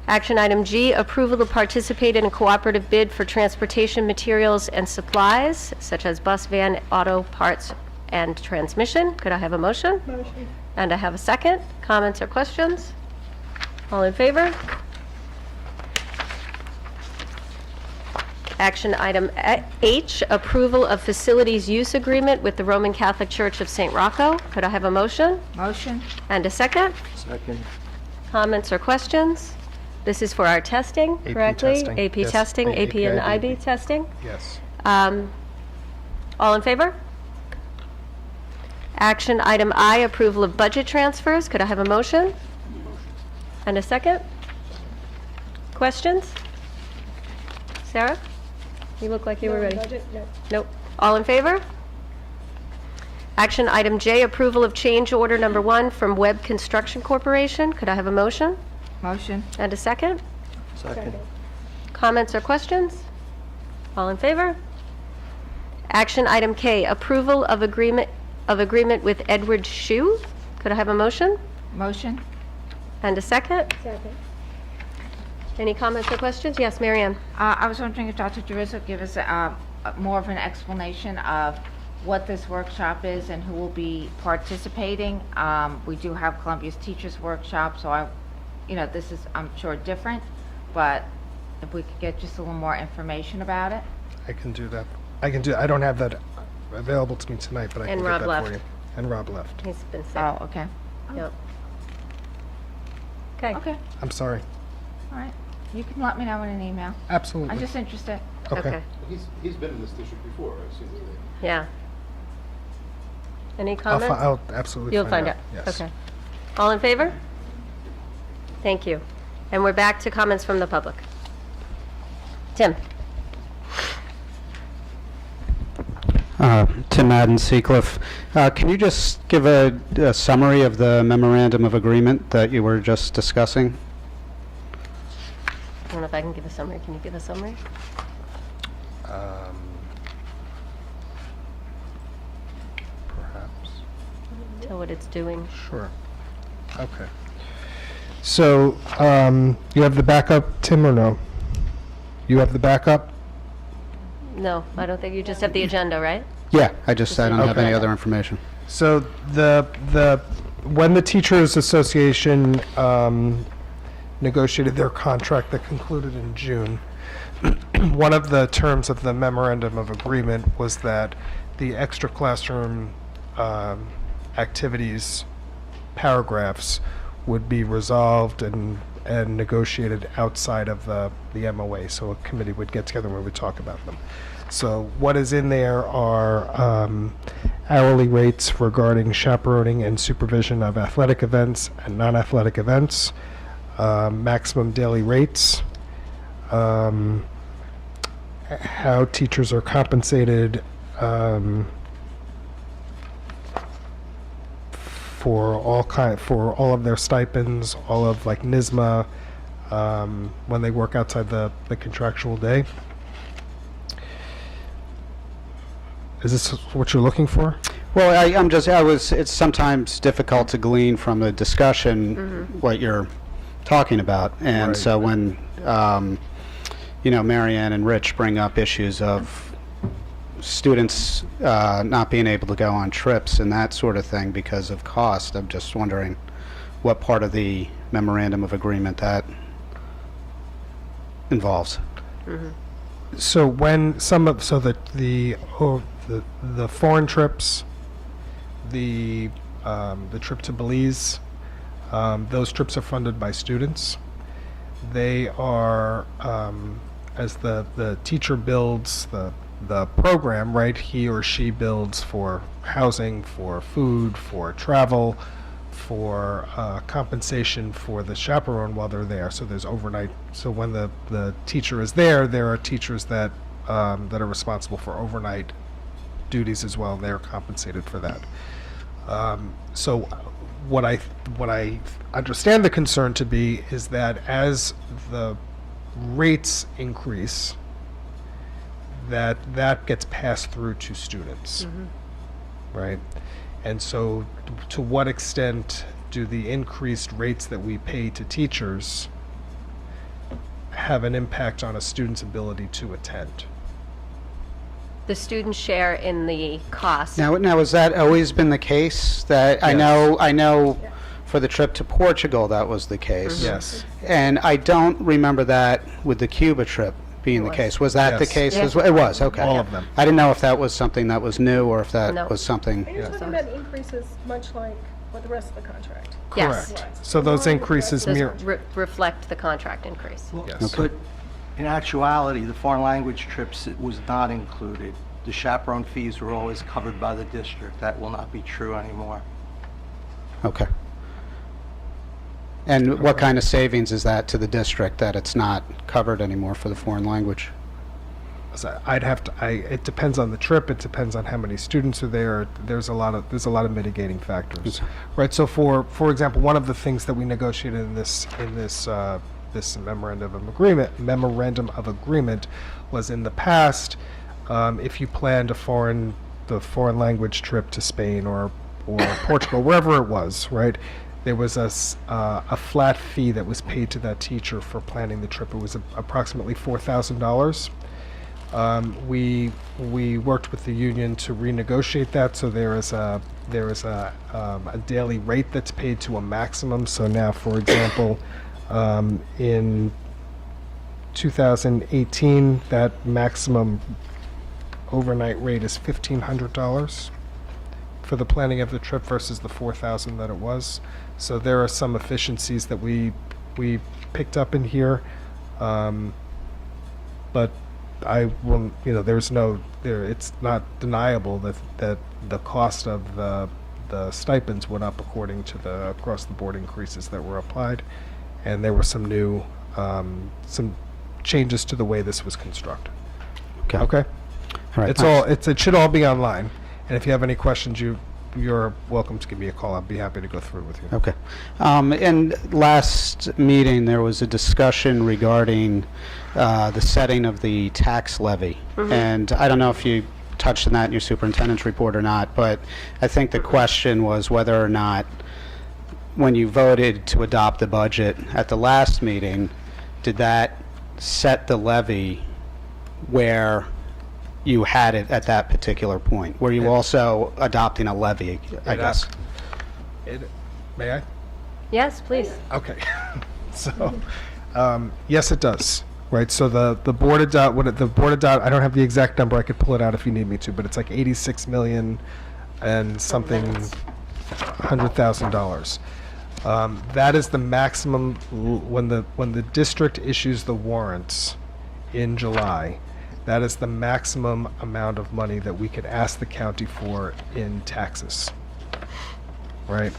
Action item G, approval to participate in a cooperative bid for transportation materials and supplies, such as bus, van, auto parts, and transmission. Could I have a motion?
Motion.
And I have a second. Comments or questions? All in favor? Action item H, approval of facilities use agreement with the Roman Catholic Church of St. Rocco. Could I have a motion?
Motion.
And a second?
Second.
Comments or questions? This is for our testing,
AP
correctly?
testing,
AP
yes.
testing, AP and
IB.
IB testing.
Yes.
All in favor? Action item I, approval of budget transfers. Could I have a motion? And a second? Questions? Sarah? You look like you were ready. Nope. All in favor? Action item J, approval of change order number 1 from Webb Construction Corporation. Could I have a motion?
Motion.
And a second?
Second.
Comments or questions? All in favor? Action item K, approval of agreement with Edward Shue. Could I have a motion?
Motion.
And a second? Second. Any comments or questions? Yes, Mary Ann.
I was wondering if Dr. Jurizo would give us more of an explanation of what this workshop is and who will be participating. We do have Columbia's Teachers Workshop, so this is, I'm sure, different, but if we could get just a little more information about it.
I can do that. I don't have that available to me tonight, but I
And
can
Rob
get that
left.
for you. And Rob left.
He's been sick.
Oh, okay.
Yep. Okay.
Okay,
I'm sorry.
all right. You can let me know in an email.
Absolutely.
I'm just interested.
Okay.
He's been in this district before, I've seen it.
Yeah. Any comments?
I'll absolutely
You'll find out.
Yes.
Okay. All in favor? Thank you. And we're back to comments from the public. Tim?
Tim Madden, Seacliff. Can you just give a summary of the memorandum of agreement that you were just discussing?
I don't know if I can give a summary. Can you give a summary?
Perhaps.
Tell what it's doing.
Sure. Okay. So, you have the backup, Tim, or no? You have the backup?
No, I don't think you just have the agenda, right?
Yeah, I don't have
Okay.
any other information.
So when the Teachers Association negotiated their contract that concluded in June, one of the terms of the memorandum of agreement was that the extra classroom activities paragraphs would be resolved and negotiated outside of the MOA. So a committee would get together and we would talk about them. So what is in there are hourly rates regarding chaperoning and supervision of athletic events and non-athletic events, maximum daily rates, how teachers are compensated for all of their stipends, all of like NYSMA, when they work outside the contractual day. Is this what you're looking for?
Well, it's sometimes difficult to glean from the discussion what you're talking about. And
Right.
so when, Mary Ann and Rich bring up issues of students not being able to go on trips and that sort of thing because of cost, I'm just wondering what part of the memorandum of agreement that involves.
So when the foreign trips, the trip to Belize, those trips are funded by students. They are, as the teacher builds the program, right, he or she builds for housing, for food, for travel, for compensation for the chaperone while they're there. So there's overnight. So when the teacher is there, there are teachers that that are responsible for overnight duties as well. They're compensated for that. So what I understand the concern to be is that as the rates increase, that gets passed through to students, right? And so to what extent do the increased rates that we pay to teachers have an impact on a student's ability to attend?
The students share in the cost.
Now, has that always been the case? That I know for the trip to Portugal, that was the case.
Yes.
And I don't remember that with the Cuba trip being the case. Was that the
Yes.
case
Yeah.
as well? It was, okay.
All of them.
I didn't know if that was something that was new or if that
No.
was something.
Are you talking about increases much like with the rest of the contract?
Yes.
Correct. So those increases
Those
mirror.
reflect the contract increase.
Yes.
But in actuality, the foreign language trips, it was not included. The chaperone fees were always covered by the district. That will not be true anymore.
Okay. And what kind of savings is that to the district that it's not covered anymore for the foreign language?
So it depends on the trip. It depends on how many students are there. There's a lot of mitigating factors, right? So for example, one of the things that we negotiated in this memorandum of agreement was in the past, if you planned the foreign language trip to Spain or Portugal, wherever it was, right? There was a flat fee that was paid to that teacher for planning the trip. It was approximately $4,000. We worked with the union to renegotiate that, so there is a daily rate that's paid to a maximum. So now, for example, in 2018, that maximum overnight rate is $1,500 for the planning of the trip versus the $4,000 that it was. So there are some efficiencies that we picked up in here, but I will, it's not deniable that the cost of the stipends went up according to the across the board increases that were applied, and there were some new some changes to the way this was constructed.
Okay.
Okay.
All right.
It should all be online, and if you have any questions, you're welcome to give me a call. I'd be happy to go through it with you.
Okay. In last meeting, there was a discussion regarding the setting of the tax levy. And I don't know if you touched on that in your superintendent's report or not, but I think the question was whether or not, when you voted to adopt the budget at the last meeting, did that set the levy where you had it at that particular point? Were you also adopting a levy, I guess?
May I?
Yes, please.
Okay. So, yes, it does. Right. So the board adopt I don't have the exact number. I could pull it out if you need me to, but it's like 86 million and something $100,000. That is the maximum when the district issues the warrants in July. That is the maximum amount of money that we could ask the county for in taxes. Right?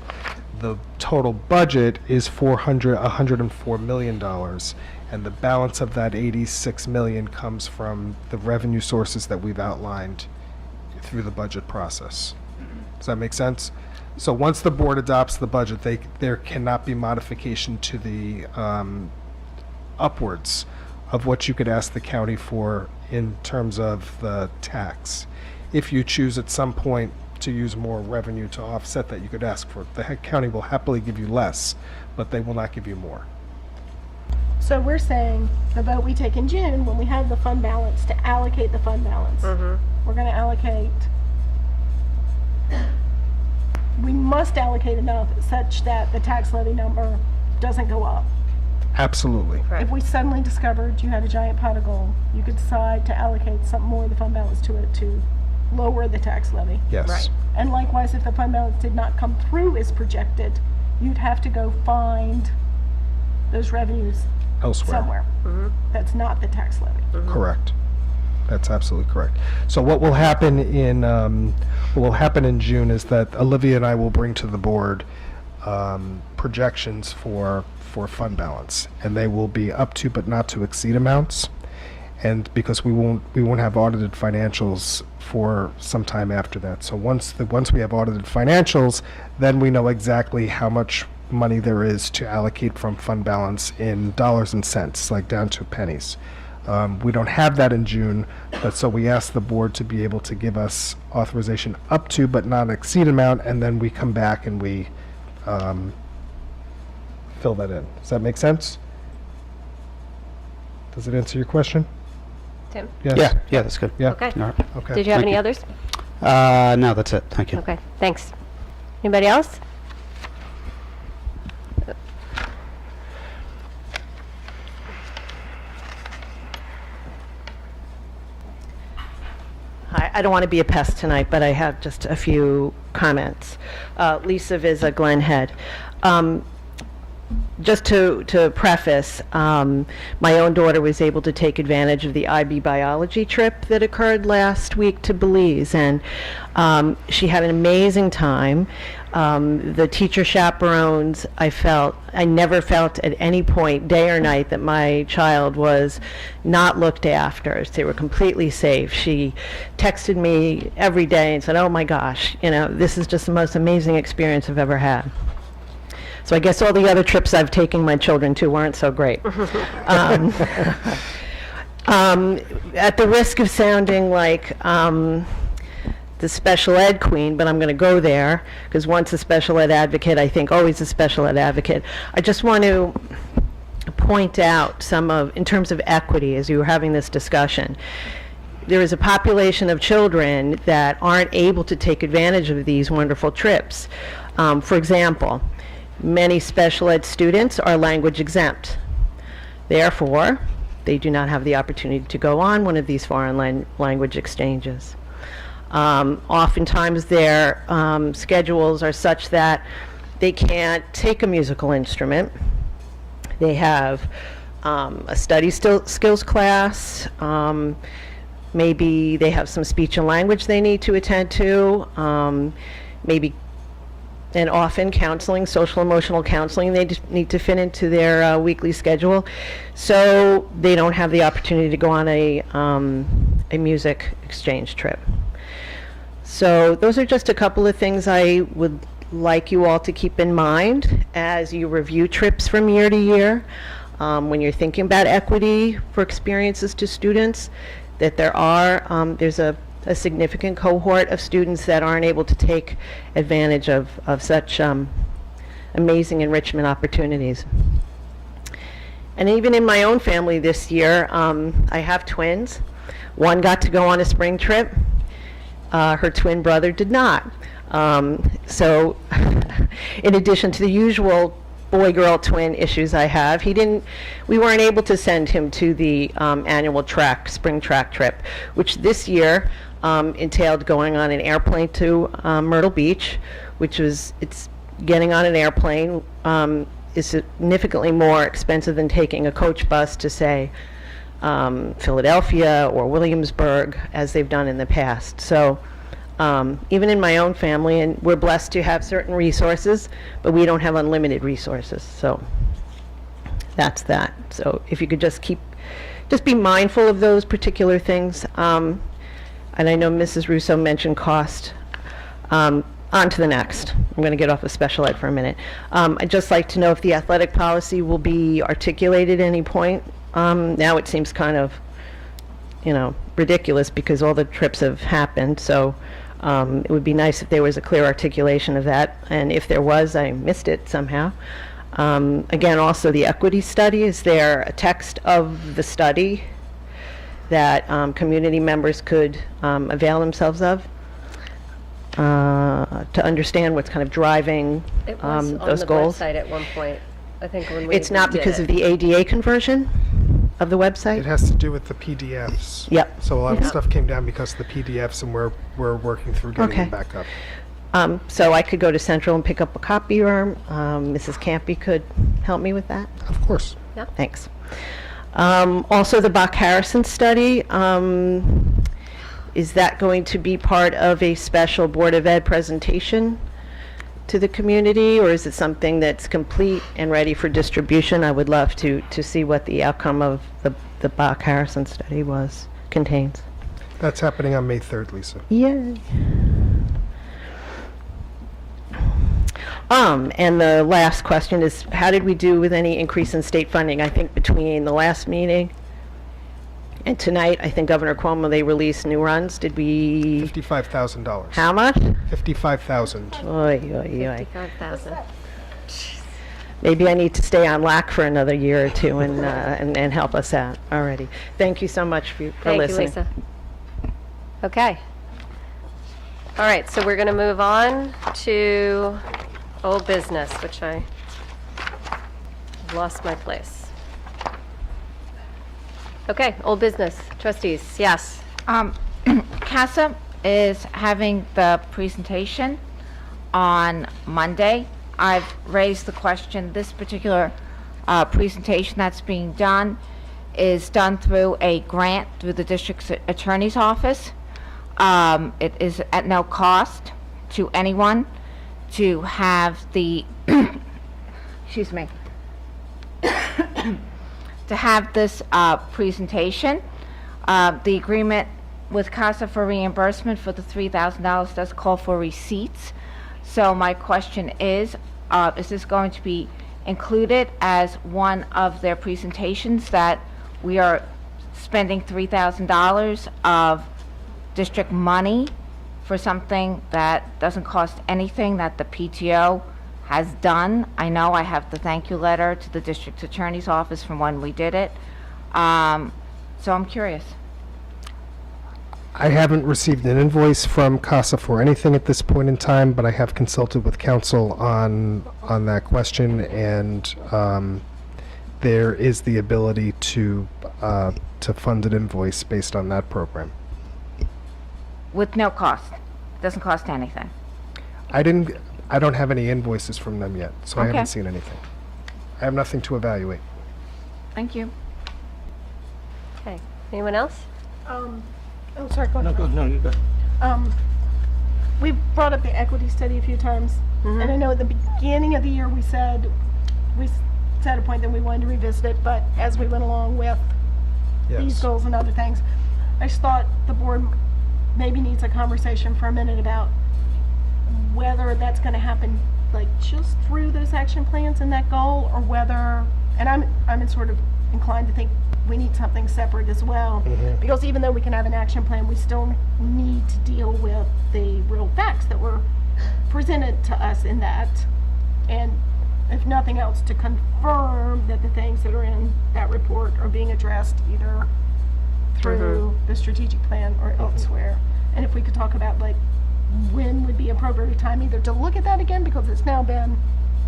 The total budget is $104 million, and the balance of that 86 million comes from the revenue sources that we've outlined through the budget process. Does that make sense? So once the board adopts the budget, there cannot be modification to the upwards of what you could ask the county for in terms of the tax. If you choose at some point to use more revenue to offset that, you could ask for it. The county will happily give you less, but they will not give you more.
So we're saying the vote we take in June, when we have the fund balance, to allocate the fund balance. We're going to allocate, we must allocate enough such that the tax levy number doesn't go up
Absolutely.
If we suddenly discovered you had a giant pot of gold, you could decide to allocate some more of the fund balance to it to lower the tax levy.
Yes.
Right.
And likewise, if the fund balance did not come through as projected, you'd have to go find those revenues
Elsewhere.
somewhere. That's not the tax levy.
Correct. That's absolutely correct. So what will happen in June is that Olivia and I will bring to the board projections for fund balance, and they will be up to but not to exceed amounts. And because we won't have audited financials for some time after that. So once we have audited financials, then we know exactly how much money there is to allocate from fund balance in dollars and cents, like down to pennies. We don't have that in June, but so we asked the board to be able to give us authorization up to but not exceed amount, and then we come back and we fill that in. Does that make sense? Does it answer your question?
Tim?
Yes?
Yeah, that's good.
Yeah?
Okay.
All right.
Okay.
Did you have
Thank
any
you.
others?
No, that's it. Thank you.
Okay, thanks. Anybody else?
Hi, I don't want to be a pest tonight, but I have just a few comments. Lisa Vizza, Glen Head. Just to preface, my own daughter was able to take advantage of the IB biology trip that occurred last week to Belize, and she had an amazing time. The teacher chaperones, I never felt at any point, day or night, that my child was not looked after. They were completely safe. She texted me every day and said, "Oh my gosh, this is just the most amazing experience I've ever had." So I guess all the other trips I've taken my children to weren't so great. At the risk of sounding like the special ed queen, but I'm going to go there, because once a special ed advocate, I think always a special ed advocate. I just want to point out in terms of equity, as you were having this discussion, there is a population of children that aren't able to take advantage of these wonderful trips. For example, many special ed students are language exempt. Therefore, they do not have the opportunity to go on one of these foreign language exchanges. Oftentimes their schedules are such that they can't take a musical instrument. They have a study skills class. Maybe they have some speech and language they need to attend to. And often counseling, social emotional counseling, they just need to fit into their weekly schedule. So they don't have the opportunity to go on a music exchange trip. So those are just a couple of things I would like you all to keep in mind as you review trips from year to year. When you're thinking about equity for experiences to students, that there's a significant cohort of students that aren't able to take advantage of such amazing enrichment opportunities. And even in my own family this year, I have twins. One got to go on a spring trip. Her twin brother did not. So in addition to the usual boy-girl twin issues I have, we weren't able to send him to the annual spring track trip, which this year entailed going on an airplane to Myrtle Beach, it's getting on an airplane is significantly more expensive than taking a coach bus to, say, Philadelphia or Williamsburg, as they've done in the past. So even in my own family, and we're blessed to have certain resources, but we don't have unlimited resources. So that's that. So if you could just be mindful of those particular things. And I know Mrs. Russo mentioned cost. On to the next. I'm going to get off of special ed for a minute. I'd just like to know if the athletic policy will be articulated at any point. Now it seems kind of, ridiculous because all the trips have happened. So it would be nice if there was a clear articulation of that. And if there was, I missed it somehow. Again, also the equity study, is there a text of the study that community members could avail themselves of to understand what's kind of driving
It was on
those
the
goals?
website at one point. I think when we
It's not
did
because
it.
of the ADA conversion of the website?
It has to do with the PDFs.
Yep.
So a lot of stuff came down because of the PDFs, and we're working through getting
Okay.
them back up.
So I could go to Central and pick up a copy, or Mrs. Campy could help me with that?
Of course.
Thanks. Also, the Bach Harrison study, is that going to be part of a special Board of Ed presentation to the community, or is it something that's complete and ready for distribution? I would love to see what the outcome of the Bach Harrison study contains.
That's happening on May 3rd, Lisa.
Yay. And the last question is, how did we do with any increase in state funding? I think between the last meeting and tonight, I think Governor Cuomo, they released new runs. Did we,
$55,000.
how much?
$55,000.
Oy, oy, oy.
55,000.
Maybe I need to stay on LAC for another year or two and help us out. Alrighty. Thank you so much for
Thank you,
listening.
Lisa. Okay. All right, so we're going to move on to old business, which I lost my place. Okay, old business. Trustees, yes.
CASA is having the presentation on Monday. I've raised the question, this particular presentation that's being done is done through a grant through the district attorney's office. It is at no cost to anyone to have the, excuse me, to have this presentation. The agreement with CASA for reimbursement for the $3,000 does call for receipts. So my question is this going to be included as one of their presentations, that we are spending $3,000 of district money for something that doesn't cost anything, that the PTO has done? I know I have the thank you letter to the district attorney's office from when we did it. So I'm curious.
I haven't received an invoice from CASA for anything at this point in time, but I have consulted with counsel on that question, and there is the ability to fund an invoice based on that program.
With no cost. Doesn't cost anything.
I don't have any invoices from them yet, so I
Okay.
haven't seen anything. I have nothing to evaluate.
Thank you.
Okay. Anyone else?
Oh, sorry, go ahead.
No, you go.
We've brought up the equity study a few times, and I know at the beginning of the year we set a point that we wanted to revisit it, but as we went along with these
Yes.
goals and other things, I just thought the board maybe needs a conversation for a minute about whether that's going to happen like just through those action plans and that goal, or whether, and I'm sort of inclined to think we need something separate as well, because even though we can have an action plan, we still need to deal with the real facts that were presented to us in that, and if nothing else, to confirm that the things that are in that report are being addressed either through the strategic plan or elsewhere. And if we could talk about like when would be appropriate time either to look at that again, because it's now been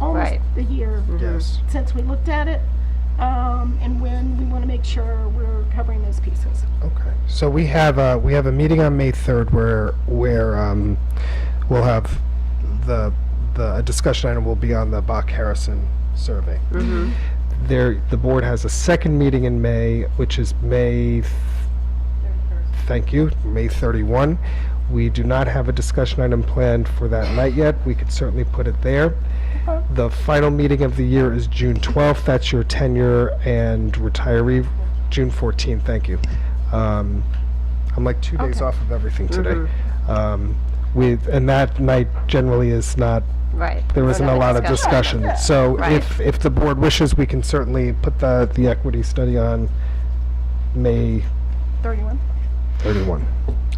almost
Right.
a year
Yes.
since we looked at it, and when we want to make sure we're covering those pieces.
Okay. So we have a meeting on May 3rd where we'll have a discussion item will be on the Bach Harrison survey. The board has a second meeting in May, which is May 31. We do not have a discussion item planned for that night yet. We could certainly put it there. The final meeting of the year is June 12th. That's your tenure and retiree. June 14th, thank you. I'm like 2 days off of everything today. And that night generally is not,
Right.
there wasn't a lot of discussion. So
Right.
if the board wishes, we can certainly put the equity study on May
31.
31.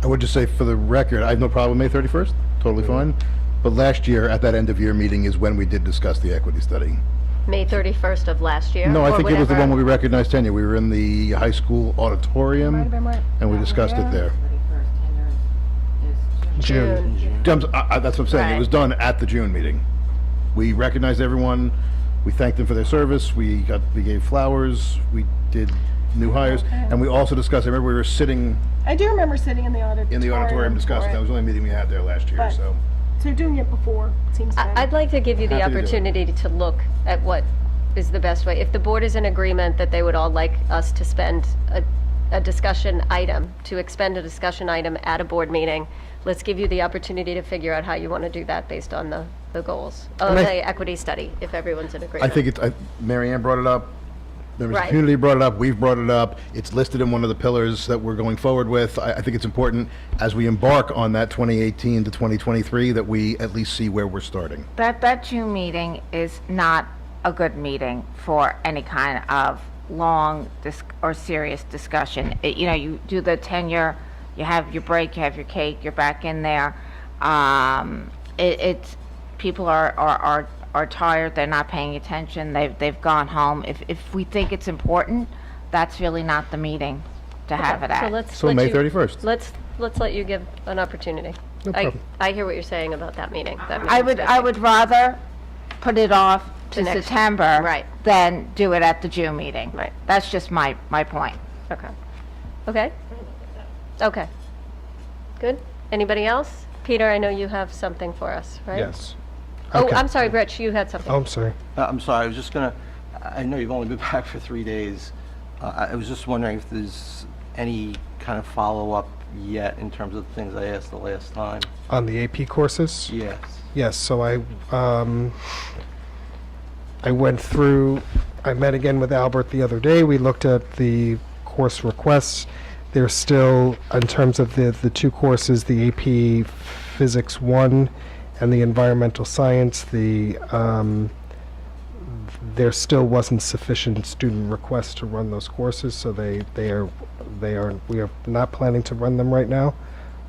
I would just say, for the record, I have no problem with May 31st, totally fine. But last year, at that end-of-year meeting, is when we did discuss the equity study.
May 31st of last year?
No, I
or
think it was the
whatever?
one where we recognized tenure. We were in the high school
Might have
auditorium,
been right.
and we discussed it there.
June.
That's what I'm saying, it was
Right.
done at the June meeting. We recognized everyone, We thanked them for their service. We gave flowers. We did new hires, and we also discussed. I remember we were sitting
I do remember sitting in the auditorium.
discussing.
for
That
it.
was the only meeting we had there last year.
But-
So
So doing it before seems better.
I'd like to give you the
Happy to do it.
opportunity to look at what is the best way. If the board is in agreement that they would all like us to spend a discussion item, to expend a discussion item at a board meeting, let's give you the opportunity to figure out how you want to do that based on the goals of
And I-
the equity study, if everyone's in
I
agreement.
think Mary Ann brought it up. Members of
Right.
the community brought it up. We've brought it up. It's listed in one of the pillars that we're going forward with. I think it's important as we embark on that 2018 to 2023 that we at least see where we're starting.
That June meeting is not a good meeting for any kind of long or serious discussion. You do the tenure, you have your break, you have your cake, you're back in there. People are tired, they're not paying attention, they've gone home. If we think it's important, that's really not the meeting to have it
So
at.
let's
So
let
May
you-
31st.
Let's let you give an opportunity.
No problem.
I hear what you're saying about that meeting. That
I
meeting's
would
busy.
rather put it off to
next-
September
right.
than do it at the June meeting.
Right.
That's just my point.
Okay. Okay? Okay. Good? Anybody else? Peter, I know you have something for us, right?
Yes.
Oh,
Okay.
I'm sorry, Rich, you had something.
Oh, I'm sorry.
I'm sorry, I was just gonna, I know you've only been back for 3 days. I was just wondering if there's any kind of follow-up yet in terms of the things I asked the last time?
On the AP courses?
Yes.
Yes, so I went through, I met again with Albert the other day. We looked at the course requests. There's still, in terms of the two courses, the AP Physics 1 and the Environmental Science, there still wasn't sufficient student requests to run those courses, so we are not planning to run them right now,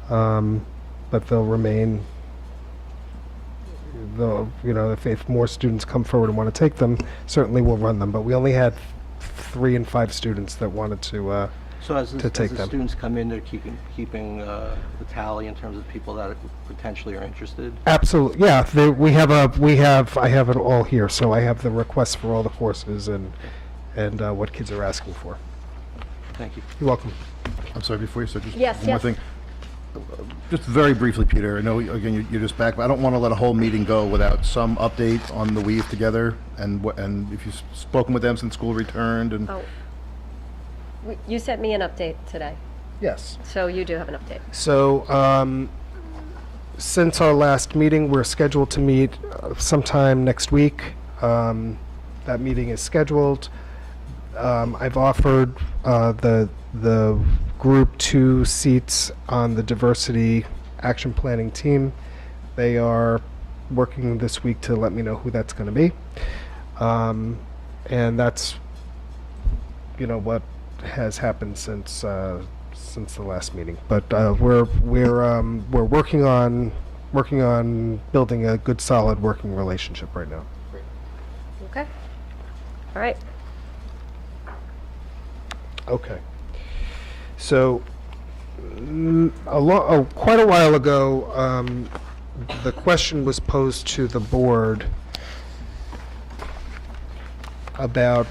but they'll remain. Though, if more students come forward and want to take them, certainly we'll run them. But we only had 3 and 5 students that wanted to
So as
to take
the
them.
students come in, they're keeping the tally in terms of people that potentially are interested?
Absolutely, yeah. I have it all here. So I have the requests for all the courses and what kids are asking for.
Thank you.
You're welcome.
I'm sorry, before you start, just
Yes,
one more
yes.
thing. Just very briefly, Peter, I know, again, you're just back, but I don't want to let a whole meeting go without some update on the Weave Together, and if you've spoken with them since school returned, and...
Oh. You sent me an update today,
Yes.
so you do have an update.
So, since our last meeting, we're scheduled to meet sometime next week. That meeting is scheduled. I've offered the group 2 seats on the diversity action planning team. They are working this week to let me know who that's going to be. And that's, what has happened since the last meeting. But we're working on building a good, solid working relationship right now.
Okay. All right.
Okay. So, quite a while ago, the question was posed to the board about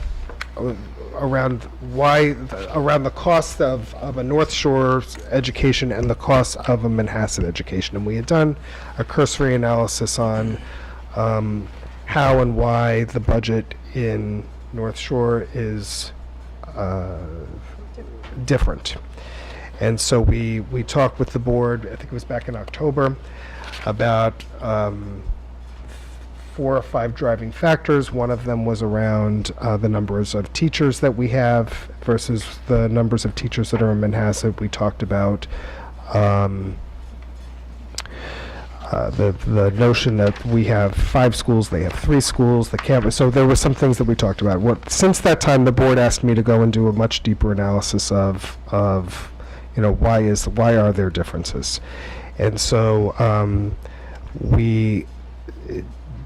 around the cost of a North Shore education and the cost of a Manhasset education, and we had done a cursory analysis on how and why the budget in North Shore is different. And so we talked with the board, I think it was back in October, about 4 or 5 driving factors. One of them was around the numbers of teachers that we have versus the numbers of teachers that are in Manhasset. We talked about the notion that we have 5 schools, they have 3 schools, the campus. So there were some things that we talked about. Since that time, the board asked me to go and do a much deeper analysis of why are there differences, and so we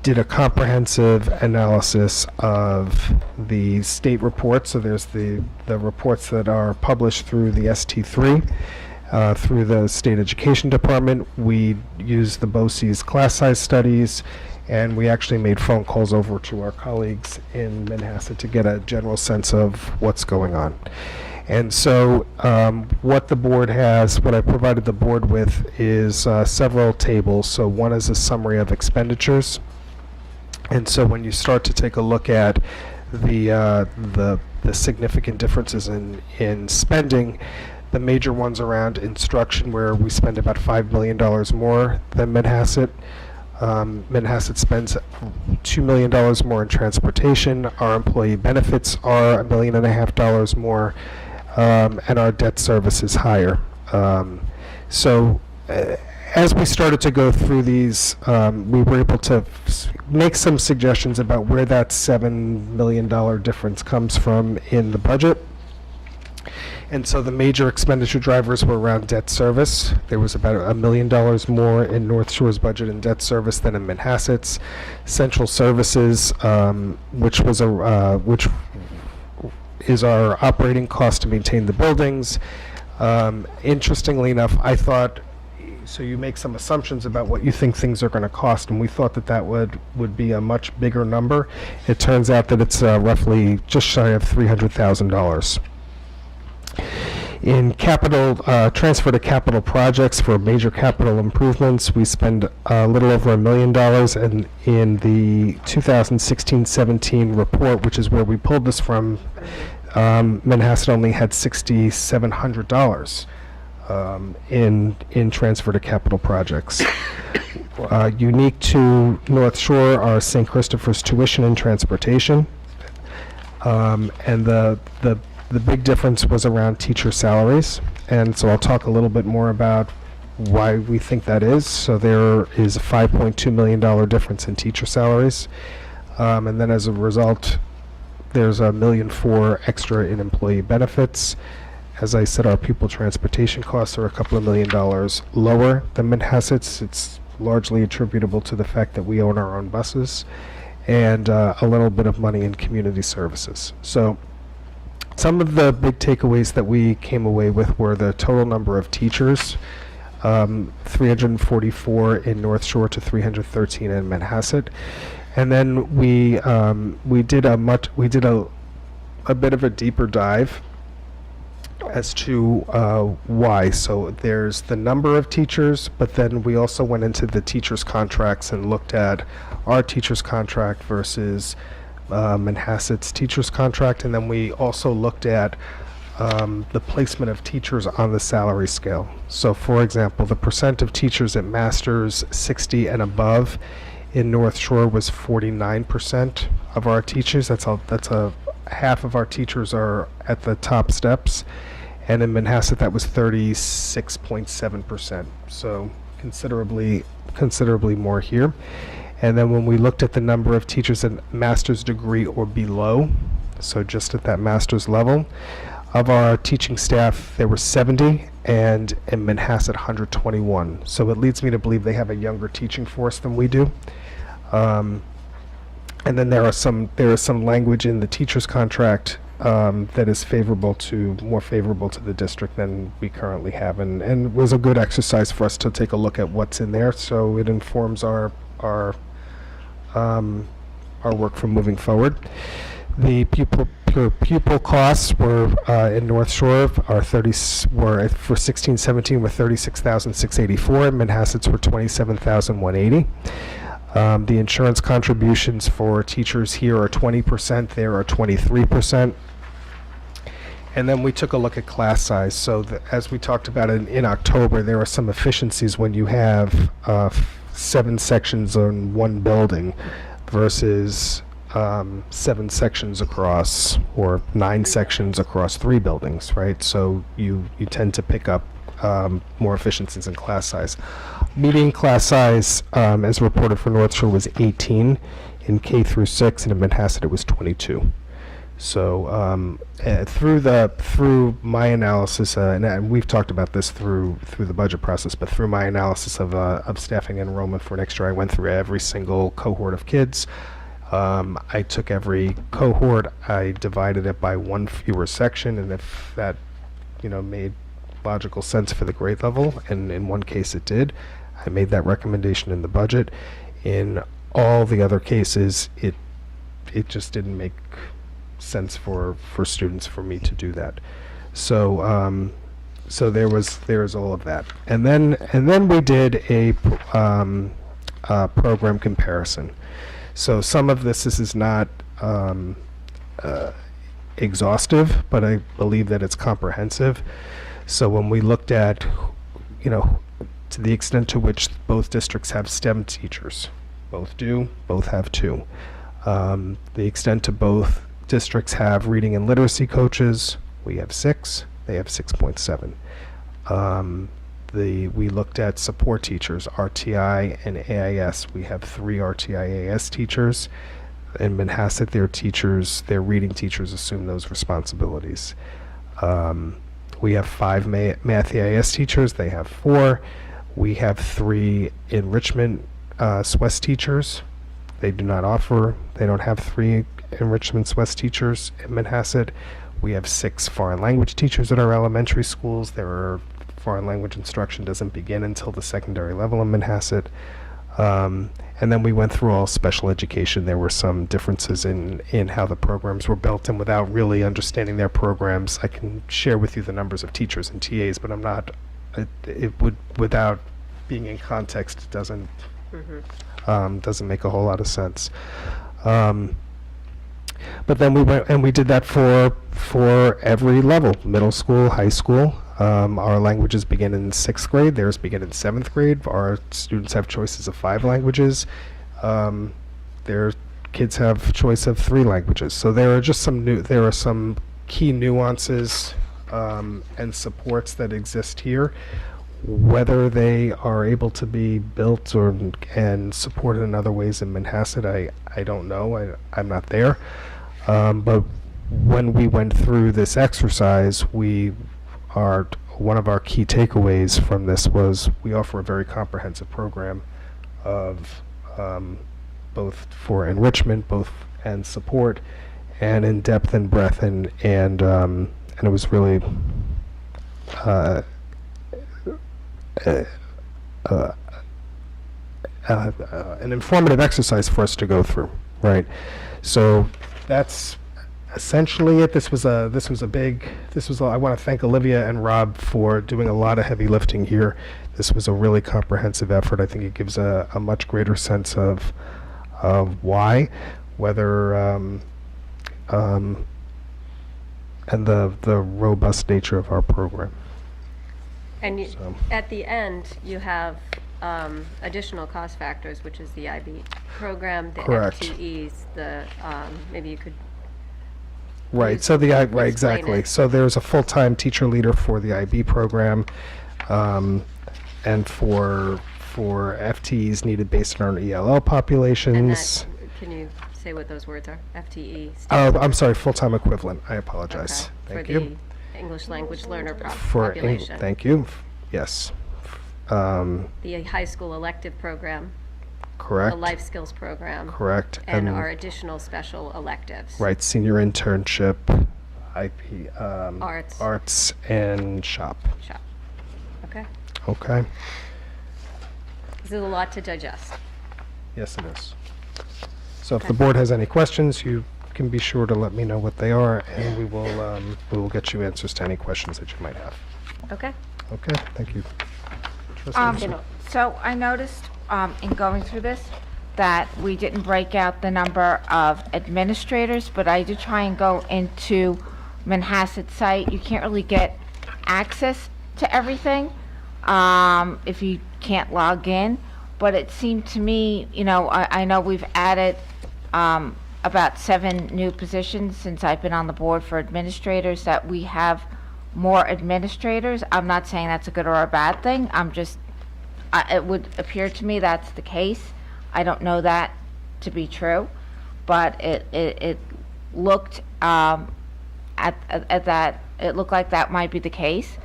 did a comprehensive analysis of the state reports. So there's the reports that are published through the ST3. Through the State Education Department, we use the BOCES class size studies And we actually made phone calls over to our colleagues in Manhasset to get a general sense of what's going on. And so what I provided the board with is several tables. So one is a summary of expenditures. And so when you start to take a look at the significant differences in spending, the major ones around instruction, where we spend about $5 million more than Manhasset. Manhasset spends $2 million more in transportation. Our employee benefits are $1.5 million more, and our debt service is higher. As we started to go through these, we were able to make some suggestions about where that $7 million difference comes from in the budget. And so the major expenditure drivers were around debt service. There was about $1 million more in North Shore's budget in debt service than in Manhasset's. Central services, which is our operating cost to maintain the buildings. Interestingly enough, I thought, so you make some assumptions about what you think things are going to cost, and we thought that would be a much bigger number. It turns out that it's roughly just shy of $300,000. In capital, transfer to capital projects for major capital improvements, we spend a little over $1 million, and in the 2016-17 report, which is where we pulled this from, Manhasset only had $6,700 in transfer to capital projects. Unique to North Shore are St. Christopher's tuition and transportation, and the big difference was around teacher salaries, and so I'll talk a little bit more about why we think that is. So there is a $5.2 million difference in teacher salaries, and then as a result, there's $1.4 million extra in employee benefits. As I said, our pupil transportation costs are a couple of $1 million lower than Manhasset's. It's largely attributable to the fact that we own our own buses, and a little bit of money in community services. So some of the big takeaways that we came away with were the total number of teachers, 344 in North Shore to 313 in Manhasset. And then we did a bit of a deeper dive as to why. So there's the number of teachers, but then we also went into the teachers' contracts and looked at our teachers' contract versus Manhasset's teachers' contract, and then we also looked at the placement of teachers on the salary scale. So for example, the percent of teachers at Masters 60 and above in North Shore was 49% of our teachers. That's a half of our teachers are at the top steps, and in Manhasset that was 36.7%. So considerably more here. And then when we looked at the number of teachers at master's degree or below, so just at that master's level, of our teaching staff, there were 70, and in Manhasset, 121. So it leads me to believe they have a younger teaching force than we do. And then there is some language in the teacher's contract that is more favorable to the district than we currently have, and was a good exercise for us to take a look at what's in there. So it informs our work from moving forward. The pupil costs were in North Shore were for 16-17 were $36,684. Manhasset's were $27,180. The insurance contributions for teachers here are 20%. There are 23%. And then we took a look at class size. So as we talked about in October, there are some efficiencies when you have 7 sections on one building versus 7 sections across, or 9 sections across 3 buildings, right? So you tend to pick up more efficiencies in class size. Median class size, as reported for North Shore, was 18 in K through 6, and in Manhasset it was 22. So through my analysis, and we've talked about this through the budget process, but through my analysis of staffing and enrollment for next year, I went through every single cohort of kids. I took every cohort, I divided it by 1 fewer section, and if that made logical sense for the grade level, and in one case it did, I made that recommendation in the budget. In all the other cases, it just didn't make sense for students for me to do that. So so there's all of that, and then we did a program comparison. So some of this is not exhaustive, but I believe that it's comprehensive. So when we looked at, to the extent to which both districts have STEM teachers, both do, both have 2. The extent to both districts have reading and literacy coaches, we have 6, they have 6.7. We looked at support teachers, RTI and AIS. We have 3 RTI AIS teachers. In Manhasset, their reading teachers assume those responsibilities. We have 5 math AIS teachers. They have 4. We have 3 enrichment SWES teachers. They don't have 3 enrichment SWES teachers in Manhasset. We have 6 foreign language teachers at our elementary schools. Foreign language instruction doesn't begin until the secondary level in Manhasset. And then we went through all special education. There were some differences in how the programs were built, and without really understanding their programs, I can share with you the numbers of teachers and TAs, but without being in context, it doesn't make a whole lot of sense. But then we went and we did that for every level, middle school, high school. Our languages begin in 6th grade. Theirs begin in 7th grade. Our students have choices of 5 languages. Their kids have choice of 3 languages. So there are just some key nuances and supports that exist here. Whether they are able to be built and supported in other ways in Manhasset, I don't know. I'm not there. But when we went through this exercise, one of our key takeaways from this was we offer a very comprehensive program of both for enrichment, and support, and in depth and breadth, and it was really an informative exercise for us to go through, right? So that's essentially it. I want to thank Olivia and Rob for doing a lot of heavy lifting here. This was a really comprehensive effort. I think it gives a much greater sense of why, whether and the robust nature of our program.
And
So.
at the end, you have additional cost factors, which is the IB program, the
Correct.
FTEs, maybe you could.
Right.
Please
So right,
explain
exactly.
it.
So there's a full-time teacher leader for the IB program, and for FTEs needed based on our ELL
And
populations.
can you say what those words are? FTE?
Oh, I'm sorry, full-time equivalent. I apologize.
Okay.
Thank
For
you.
the English language learner
For
population.
thank you. Yes.
The high school elective program.
Correct.
The life skills program.
Correct.
And our additional special electives.
Right, senior internship, IP,
Arts.
and shop.
Shop. Okay.
Okay.
This is a lot to digest.
Yes, it is. So if
Okay.
the board has any questions, you can be sure to let me know what they are, and we will get you answers to any questions that you might have.
Okay.
Okay, thank you. Trustee Wilson?
So I noticed in going through this that we didn't break out the number of administrators, but I did try and go into Manhasset site. You can't really get access to everything if you can't log in. But it seemed to me, I know we've added about 7 new positions since I've been on the board for administrators, that we have more administrators. I'm not saying that's a good or a bad thing. It would appear to me that's the case. I don't know that to be true, but it looked at that. It looked like that might be the case.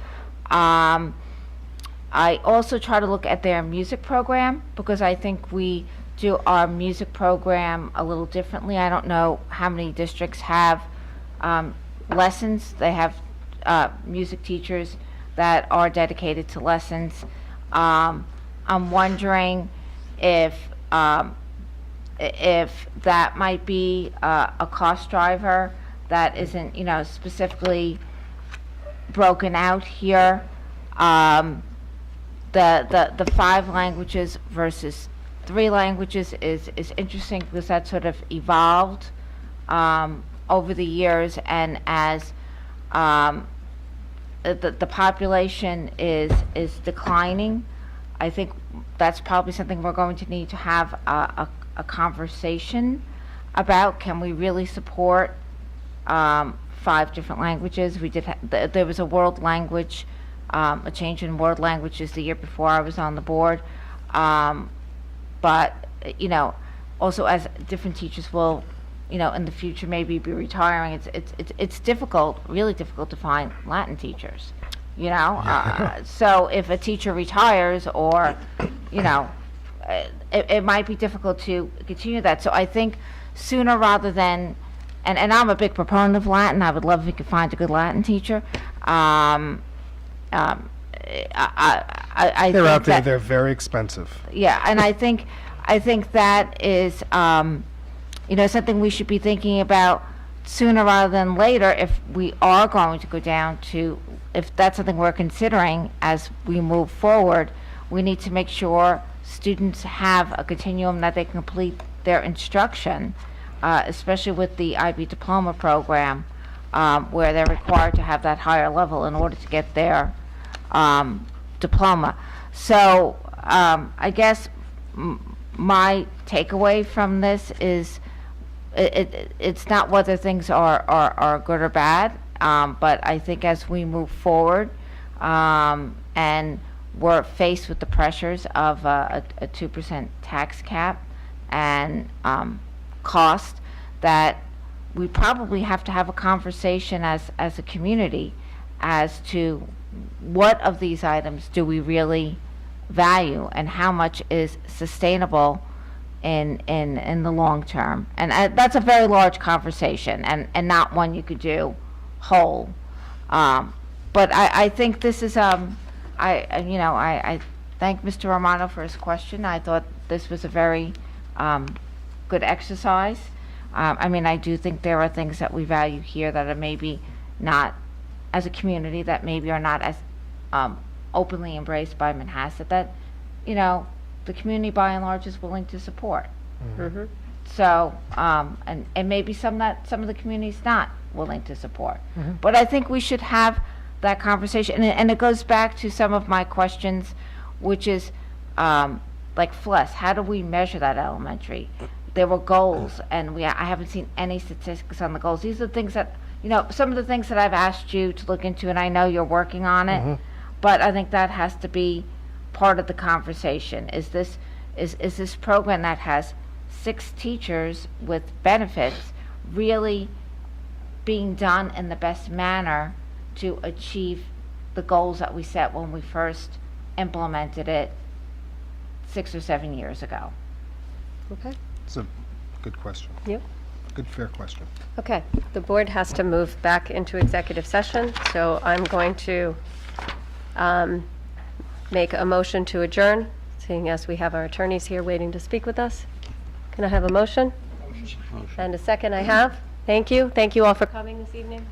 I also try to look at their music program, because I think we do our music program a little differently. I don't know how many districts have lessons. They have music teachers that are dedicated to lessons. I'm wondering if if that might be a cost driver that isn't, specifically broken out here. The 5 languages versus 3 languages is interesting because that sort of evolved over the years, and as the population is declining, I think that's probably something we're going to need to have a conversation about. Can we really support 5 different languages? We did. There was a world language, a change in world languages the year before I was on the board, but also as different teachers will, in the future maybe be retiring. It's difficult, really difficult to find Latin teachers. So if a teacher retires, or it might be difficult to continue that. So I think sooner rather than, and I'm a big proponent of Latin. I would love if we could find a good Latin teacher. I
They're
think
out there,
that-
they're very expensive.
Yeah, and I think that is something we should be thinking about sooner rather than later, if we are going to go down to, if that's something we're considering as we move forward. We need to make sure students have a continuum that they complete their instruction, especially with the IB diploma program, where they're required to have that higher level in order to get their diploma. So I guess my takeaway from this is it's not whether things are good or bad, but I think as we move forward and we're faced with the pressures of a 2% tax cap and cost, that we probably have to have a conversation as a community as to what of these items do we really value and how much is sustainable in the long term. And that's a very large conversation, and not one you could do whole. But I think this is I thank Mr. Romano for his question. I thought this was a very good exercise. I do think there are things that we value here that are maybe not, as a community, that maybe are not as openly embraced by Manhasset, that the community by and large is willing to support.
Mm-hmm.
So and maybe some of the community's not willing to support. But I think we should have that conversation, and it goes back to some of my questions, which is like FLES. How do we measure that elementary? There were goals, and I haven't seen any statistics on the goals. These are things that some of the things that I've asked you to look into, and I know you're working on it. But I think that has to be part of the conversation. Is this program that has 6 teachers with benefits really being done in the best manner to achieve the goals that we set when we first implemented it 6 or 7 years ago?
Okay.
It's a good question.
Yep.
Good, fair question.
Okay, the board has to move back into executive session, so I'm going to make a motion to adjourn, seeing as we have our attorneys here waiting to speak with us. Can I have a motion? And a second I have. Thank you. Thank you all for coming this evening.